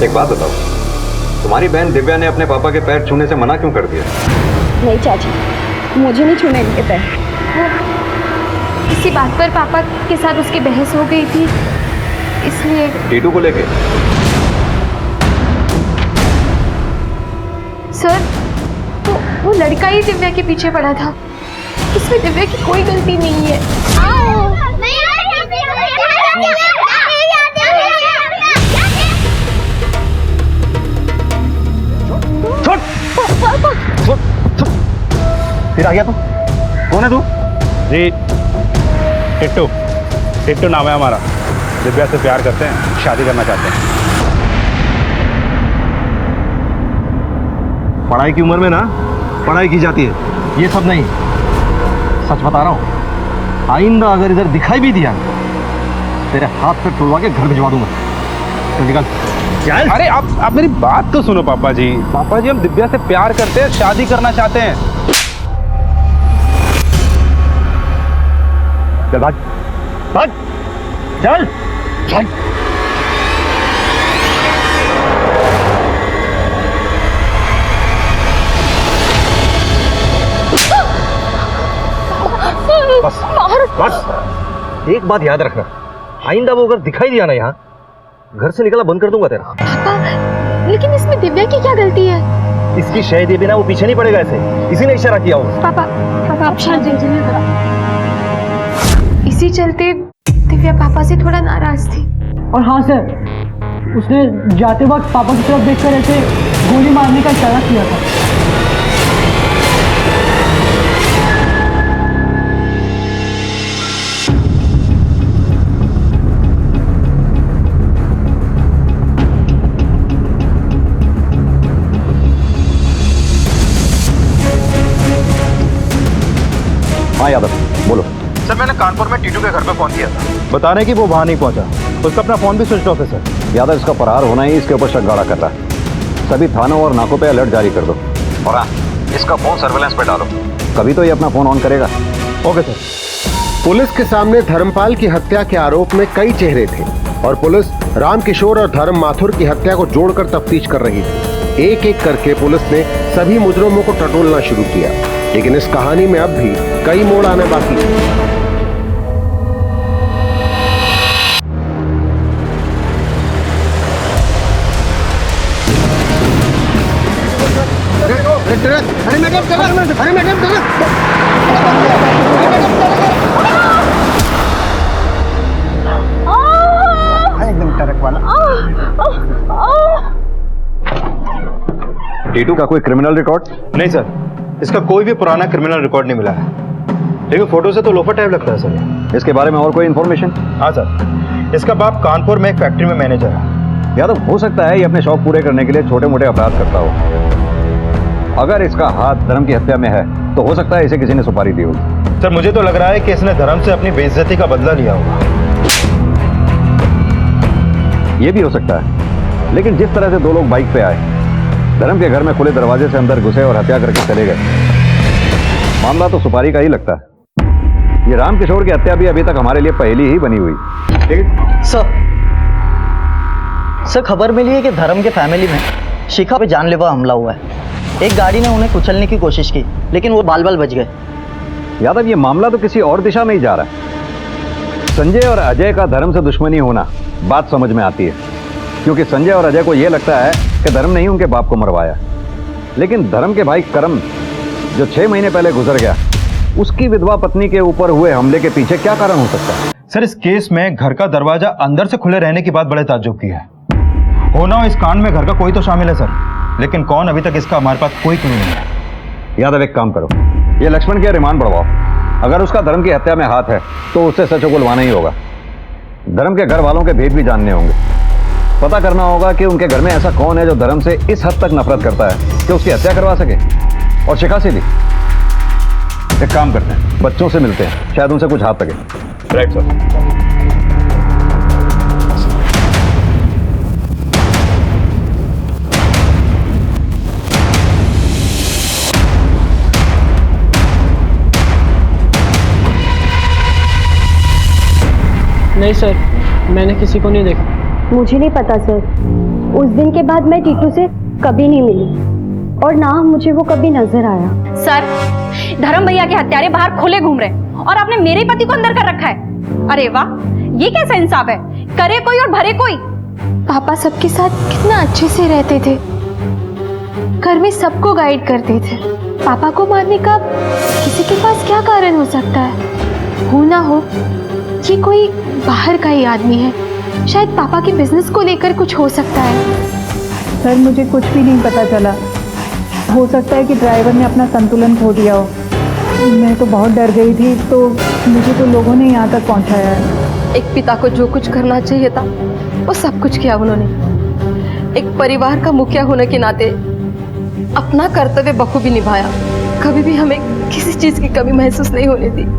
एक बात बताओ, तुम्हारी बहन दिव्या ने अपने पापा के पैर छूने से मना क्यों कर दिया? नहीं चाची, मुझे नहीं छूने इनके पैर। इसी बात पर पापा के साथ उसकी बहस हो गई थी, इसलिए। टीटू को लेके? सर तो वो लड़का ही दिव्या के पीछे पड़ा था, इसमें दिव्या की कोई गलती नहीं है। फिर आ गया तू? कौन है तू? जी टिट्टू। टिट्टू नाम है हमारा। दिव्या से प्यार करते हैं, शादी करना चाहते हैं। पढ़ाई की उम्र में ना पढ़ाई की जाती है, ये सब नहीं। सच बता रहा हूं, आइंदा अगर इधर दिखाई भी दिया तेरे हाथ पे टुलवा के घर भिजवा दूंगा। तो निकल। अरे आप मेरी बात तो सुनो पापा जी। पापा जी, हम दिव्या से प्यार करते हैं, शादी करना चाहते हैं। चल भाग, भाग, चल, चल। बस, बस। एक बात याद रखना, आइंदा वो अगर दिखाई दिया ना यहाँ, घर से निकलना बंद कर दूंगा तेरा। पापा, लेकिन इसमें दिव्या की क्या गलती है? इसकी शहद ये बिना वो पीछे नहीं पड़ेगा ऐसे, इसी ने इशारा किया होगा। पापा, पापा आप शांत रहिए। इसी चलते दिव्या पापा से थोड़ा नाराज थी। और हाँ सर, उसने जाते वक्त पापा की तरफ देखकर ऐसे गोली मारने का इशारा किया था। हाँ यादव बोलो। सर मैंने कानपुर में टीटू के घर पे फोन किया था। बता रहे कि वो वहां नहीं पहुंचा, उसका अपना फोन भी स्विच ऑफ है सर। यादव इसका फरार होना ही इसके ऊपर शक गाड़ा कर रहा है। सभी थानों और नाकों पे अलर्ट जारी कर दो और हाँ इसका फोन सर्वेलेंस पे डालो, कभी तो ये अपना फोन ऑन करेगा। Okay sir. पुलिस के सामने धर्मपाल की हत्या के आरोप में कई चेहरे थे और पुलिस रामकिशोर और धर्म माथुर की हत्या को जोड़कर तफ्तीश कर रही थी। एक एक करके पुलिस ने सभी मुजरिमों को टटोलना शुरू किया, लेकिन इस कहानी में अब भी कई मोड़ आने बाकी थे। अरे मैडम कर रहा, अरे मैडम कर रहा। एकदम टरक वाला। टीटू का कोई क्रिमिनल रिकॉर्ड? नहीं सर, इसका कोई भी पुराना क्रिमिनल रिकॉर्ड नहीं मिला है, लेकिन फोटो से तो लोफर टाइप लगता है सर। इसके बारे में और कोई इन्फॉर्मेशन? हाँ सर, इसका बाप कानपुर में एक फैक्ट्री में मैनेजर है। यादव हो सकता है ये अपने शौक पूरे करने के लिए छोटे मोटे अपराध करता हो। अगर इसका हाथ धर्म की हत्या में है तो हो सकता है इसे किसी ने सुपारी दी होगी। सर मुझे तो लग रहा है कि इसने धर्म से अपनी बेइज्जती का बदला लिया होगा। ये भी हो सकता है, लेकिन जिस तरह से दो लोग बाइक पे आए, धर्म के घर में खुले दरवाजे से अंदर घुसे और हत्या करके चले गए, मामला तो सुपारी का ही लगता है। ये रामकिशोर की हत्या भी अभी तक हमारे लिए पहेली ही बनी हुई। सर खबर मिली है कि धर्म के फैमिली में शिखा पे जानलेवा हमला हुआ है। एक गाड़ी ने उन्हें कुचलने की कोशिश की, लेकिन वो बाल बाल बच गए। यादव ये मामला तो किसी और दिशा में ही जा रहा है। संजय और अजय का धर्म से दुश्मनी होना बात समझ में आती है, क्योंकि संजय और अजय को यह लगता है कि धर्म ने ही उनके बाप को मरवाया, लेकिन धर्म के भाई करम जो 6 महीने पहले गुजर गया, उसकी विधवा पत्नी के ऊपर हुए हमले के पीछे क्या कारण हो सकता है? सर इस केस में घर का दरवाजा अंदर से खुले रहने की बात बड़े ताज्जुब की है। होना हो इस कांड में घर का कोई तो शामिल है सर, लेकिन कौन अभी तक इसका हमारे पास कोई क्लू नहीं है। यादव एक काम करो, ये लक्ष्मण के रिमांड बढ़वाओ। अगर उसका धर्म की हत्या में हाथ है तो उससे सच उगलवाना ही होगा। धर्म के घर वालों के भेद भी जानने होंगे, पता करना होगा कि उनके घर में ऐसा कौन है जो धर्म से इस हद तक नफरत करता है कि उसकी हत्या करवा सके, और शिखा से भी। एक काम करते हैं, बच्चों से मिलते हैं, शायद उनसे कुछ हाथ लगे। Right sir. नहीं सर, मैंने किसी को नहीं देखा। मुझे नहीं पता सर, उस दिन के बाद मैं टीटू से कभी नहीं मिली और ना मुझे वो कभी नजर आया। सर, धर्म भैया के हत्यारे बाहर खुले घूम रहे और आपने मेरे पति को अंदर कर रखा है। अरे वाह, ये कैसा इंसाफ है? करे कोई और भरे कोई। पापा सबके साथ कितना अच्छे से रहते थे, घर में सबको गाइड करते थे। पापा को मारने का किसी के पास क्या कारण हो सकता है? हो ना हो ये कोई बाहर का ही आदमी है, शायद पापा के बिजनेस को लेकर कुछ हो सकता है। सर मुझे कुछ भी नहीं पता चला, हो सकता है कि ड्राइवर ने अपना संतुलन खो दिया हो। मैं तो बहुत डर गई थी, तो मुझे तो लोगों ने यहाँ तक पहुँचाया है। एक पिता को जो कुछ करना चाहिए था वो सब कुछ किया उन्होंने। एक परिवार का मुखिया होने के नाते अपना कर्तव्य बखूबी निभाया। कभी भी हमें किसी चीज की कमी महसूस नहीं होने दी।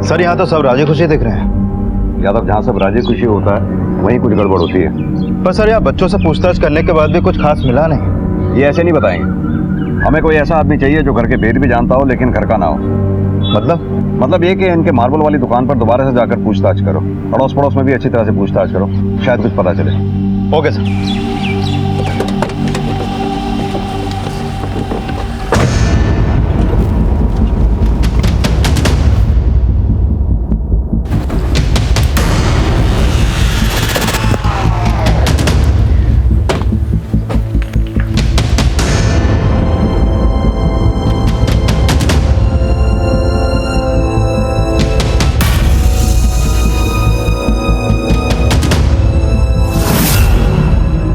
सर यहाँ तो सब राजी खुशी दिख रहे हैं। यादव, जहाँ सब राजी खुशी होता है वहीं कुछ गड़बड़ होती है। पर सर यहाँ बच्चों से पूछताछ करने के बाद भी कुछ खास मिला नहीं। ये ऐसे नहीं बताएंगे। हमें कोई ऐसा आदमी चाहिए जो घर के भेद भी जानता हो लेकिन घर का ना हो। मतलब ये कि इनके मार्बल वाली दुकान पर दोबारा से जाकर पूछताछ करो, अड़ोस पड़ोस में भी अच्छी तरह से पूछताछ करो, शायद कुछ पता चले। Okay sir.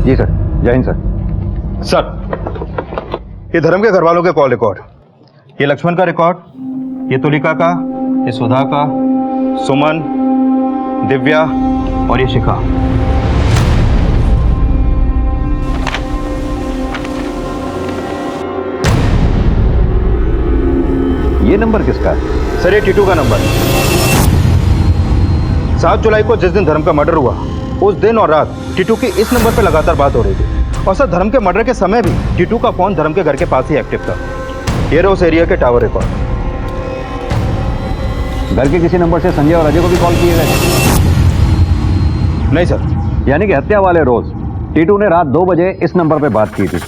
जी सर, जय हिंद सर। सर, ये धर्म के घर वालों के कॉल रिकॉर्ड, ये लक्ष्मण का रिकॉर्ड, ये तुलिका का, ये सुधा का, सुमन, दिव्या और ये शिखा। ये नंबर किसका है? सर, ये टीटू का नंबर है। 7 जुलाई को जिस दिन धर्म का मर्डर हुआ, उस दिन और रात टीटू की इस नंबर पर लगातार बात हो रही थी। और सर, धर्म के मर्डर के समय भी टीटू का फोन धर्म के घर के पास ही एक्टिव था। ये रहा उस एरिया के टावर रिकॉर्ड। घर के किसी नंबर से संजय और अजय को भी कॉल किए गए? नहीं सर। यानी कि हत्या वाले रोज टीटू ने रात 2 बजे इस नंबर पे बात की थी।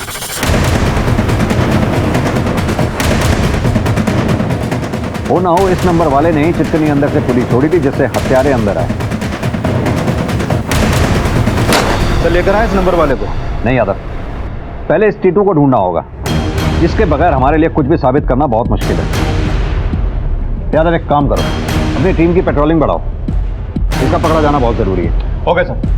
हो ना हो इस नंबर वाले ने ही चिटकनी अंदर से खुली छोड़ी थी, जिससे हत्यारे अंदर आए। सर, लेकर आए इस नंबर वाले को? नहीं यादव, पहले इस टीटू को ढूंढना होगा, जिसके बगैर हमारे लिए कुछ भी साबित करना बहुत मुश्किल है। यादव, एक काम करो, अपनी टीम की पेट्रोलिंग बढ़ाओ, इसका पकड़ा जाना बहुत जरूरी है। Okay sir.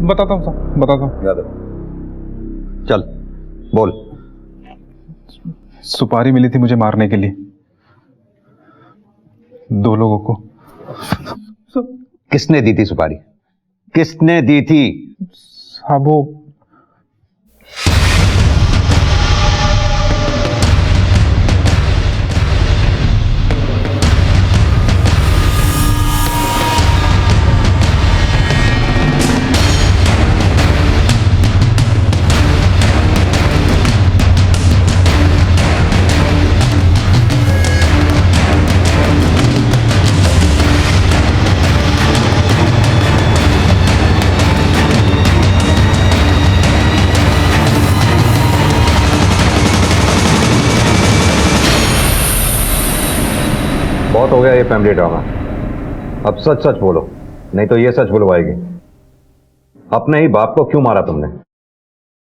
बताता हूँ सर, बताता हूँ। यादव, चल बोल। सुपारी मिली थी मुझे मारने के लिए, 2 लोगों को। किसने दी थी सुपारी? किसने दी थी? साहब, वो बहुत हो गया ये फैमिली ड्रामा, अब सच सच बोलो, नहीं तो ये सच बुलवाएगी। अपने ही बाप को क्यों मारा तुमने?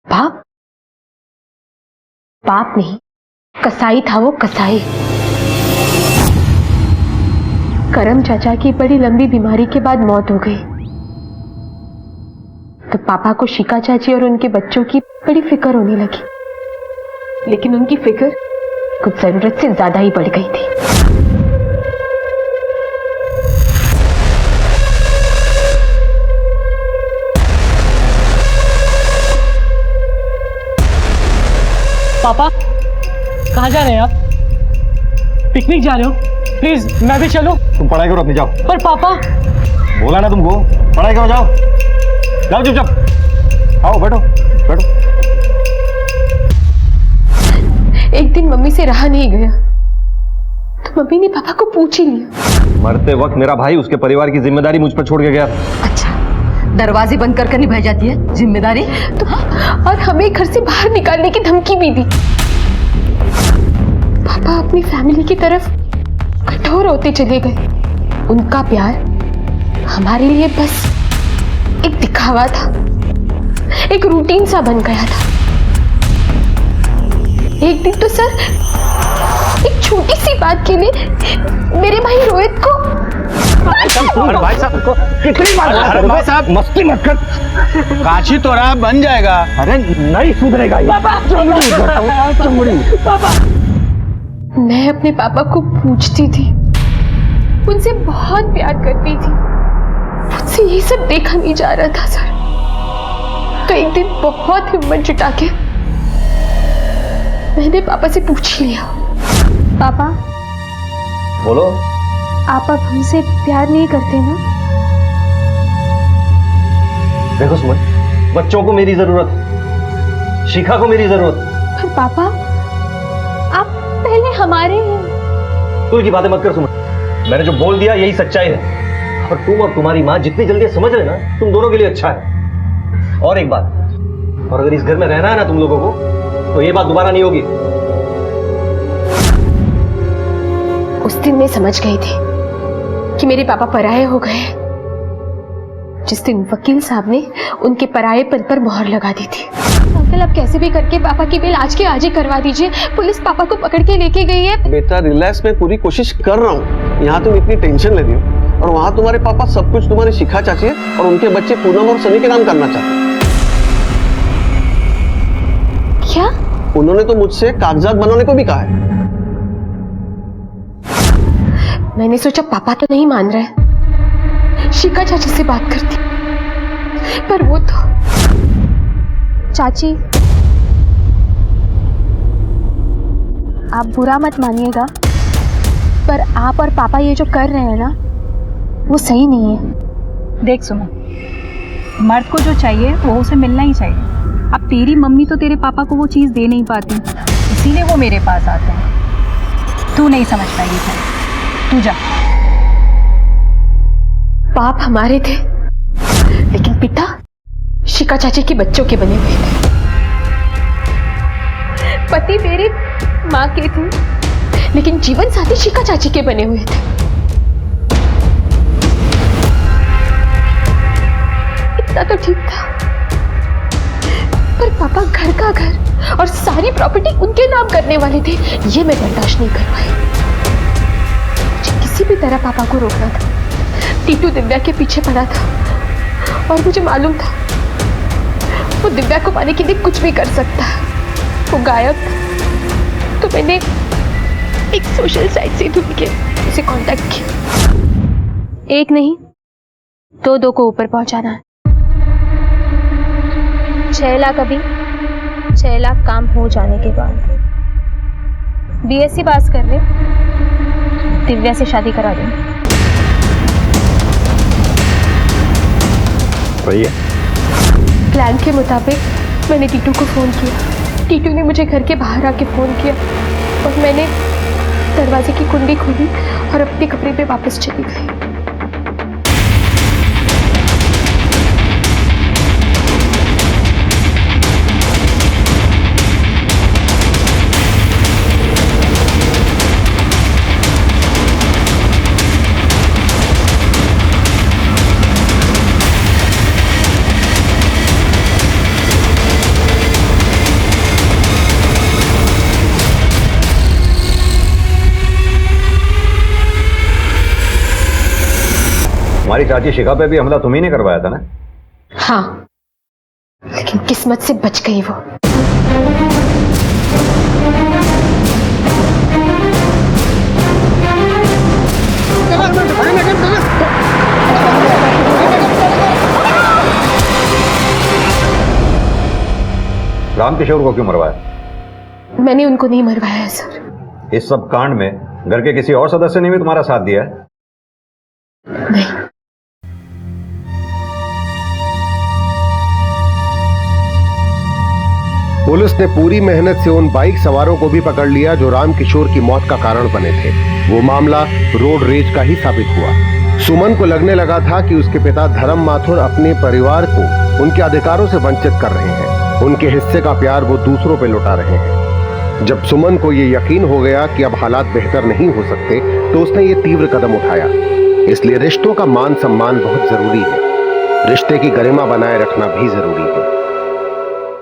बाप? बाप नहीं, कसाई था वो, कसाई। करम चाचा की बड़ी लंबी बीमारी के बाद मौत हो गई, तो पापा को शिका चाची और उनके बच्चों की बड़ी फिक्र होने लगी। लेकिन उनकी फिक्र कुछ जरूरत से ज्यादा ही बढ़ गई थी। पापा, कहाँ जा रहे हैं आप? पिकनिक जा रहे हो? प्लीज मैं भी चलूं? तुम पढ़ाई करो अपनी, जाओ। पर पापा, बोला ना तुमको, पढ़ाई करो, जाओ जाओ चुपचाप। आओ बैठो बैठो। एक दिन मम्मी से रहा नहीं गया, तो मम्मी ने पापा को पूछ ही लिया। मरते वक्त मेरा भाई उसके परिवार की जिम्मेदारी मुझ पर छोड़ के गया। अच्छा, दरवाजे बंद कर निभाई जाती है जिम्मेदारी तो? और हमें घर से बाहर निकालने की धमकी भी दी। पापा अपनी फैमिली की तरफ कठोर होते चले गए। उनका प्यार हमारे लिए बस एक दिखावा था, एक रूटीन सा बन गया था। एक दिन तो सर, एक छोटी सी बात के लिए मेरे भाई रोहित को भाई साहब कितनी बार भाई साहब मस्ती मत कर, काशी तो रहा बन जाएगा। अरे नहीं सुधरेगा ये। पापा, मैं अपने पापा को पूछती थी, उनसे बहुत प्यार करती थी, मुझसे ये सब देखा नहीं जा रहा था सर। तो एक दिन बहुत हिम्मत जुटा के मैंने पापा से पूछ लिया, पापा बोलो, आप अब हमसे प्यार नहीं करते ना? देखो सुमन, बच्चों को मेरी जरूरत है, शिखा को मेरी जरूरत है। पर पापा, आप पहले हमारे हैं। तू की बातें मत कर सुमन, मैंने जो बोल दिया यही सच्चाई है। और तुम और तुम्हारी माँ जितनी जल्दी समझ लेना, तुम दोनों के लिए अच्छा है। और एक बात, और अगर इस घर में रहना है ना तुम लोगों को, तो ये बात दोबारा नहीं होगी। उस दिन मैं समझ गई थी कि मेरे पापा पराये हो गए, जिस दिन वकील साहब ने उनके परायेपन पर मोहर लगा दी थी। अंकल, आप कैसे भी करके पापा की बिल आज के आज ही करवा दीजिए। पुलिस पापा को पकड़ के लेके गई है। बेटा रिलैक्स, मैं पूरी कोशिश कर रहा हूँ। यहाँ तुम इतनी टेंशन ले रही हो और वहाँ तुम्हारे पापा सब कुछ तुम्हारी शिखा चाची है और उनके बच्चे पूनम और सनी के नाम करना चाहते हैं। क्या? उन्होंने तो मुझसे कागजात बनाने को भी कहा है। मैंने सोचा पापा तो नहीं मान रहे, शिखा चाची से बात करती, पर वो तो। चाची, आप बुरा मत मानिएगा, पर आप और पापा ये जो कर रहे हैं ना, वो सही नहीं है। देख सुमन, मर्द को जो चाहिए वो उसे मिलना ही चाहिए। अब तेरी मम्मी तो तेरे पापा को वो चीज़ दे नहीं पाती, इसीलिए वो मेरे पास आते हैं। तू नहीं समझ पाएगी फिर, तू जा। बाप हमारे थे, लेकिन पिता शिखा चाची के बच्चों के बने हुए थे। पति मेरे माँ के थे, लेकिन जीवन साथी शिखा चाची के बने हुए थे। इतना तो ठीक था, पर पापा घर का घर और सारी प्रॉपर्टी उनके नाम करने वाले थे। ये मैं बर्दाश्त नहीं कर पाई। मुझे किसी भी तरह पापा को रोकना था। टीटू दिव्या के पीछे पड़ा था और मुझे मालूम था वो दिव्या को पाने के लिए कुछ भी कर सकता है। वो गायब था, तो मैंने एक सोशल साइट से ढूंढ के उसे कांटेक्ट किया। एक नहीं, दो को ऊपर पहुंचाना है। 6 लाख अभी, 6 लाख काम हो जाने के बाद। बीएससी पास कर ले, दिव्या से शादी करा देंगे। प्लान के मुताबिक मैंने टीटू को फोन किया। टीटू ने मुझे घर के बाहर आके फोन किया और मैंने दरवाजे की कुंडी खोली और अपने कमरे पे वापस चली गई। हमारी चाची शिखा पे भी हमला तुम ही ने करवाया था ना? हाँ, लेकिन किस्मत से बच गई वो। रामकिशोर को क्यों मरवाया? मैंने उनको नहीं मरवाया है सर। इस सब कांड में घर के किसी और सदस्य ने भी तुम्हारा साथ दिया है? नहीं। पुलिस ने पूरी मेहनत से उन बाइक सवारों को भी पकड़ लिया जो रामकिशोर की मौत का कारण बने थे। वो मामला रोड रेज का ही साबित हुआ। सुमन को लगने लगा था कि उसके पिता धर्म माथुर अपने परिवार को उनके अधिकारों से वंचित कर रहे हैं। उनके हिस्से का प्यार वो दूसरों पे लुटा रहे हैं। जब सुमन को ये यकीन हो गया कि अब हालात बेहतर नहीं हो सकते, तो उसने ये तीव्र कदम उठाया। इसलिए रिश्तों का मान सम्मान बहुत जरूरी है। रिश्ते की गरिमा बनाए रखना भी जरूरी है।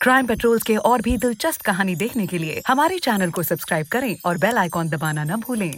क्राइम पेट्रोल्स के और भी दिलचस्प कहानी देखने के लिए हमारे चैनल को सब्सक्राइब करें और बेल आइकॉन दबाना न भूलें।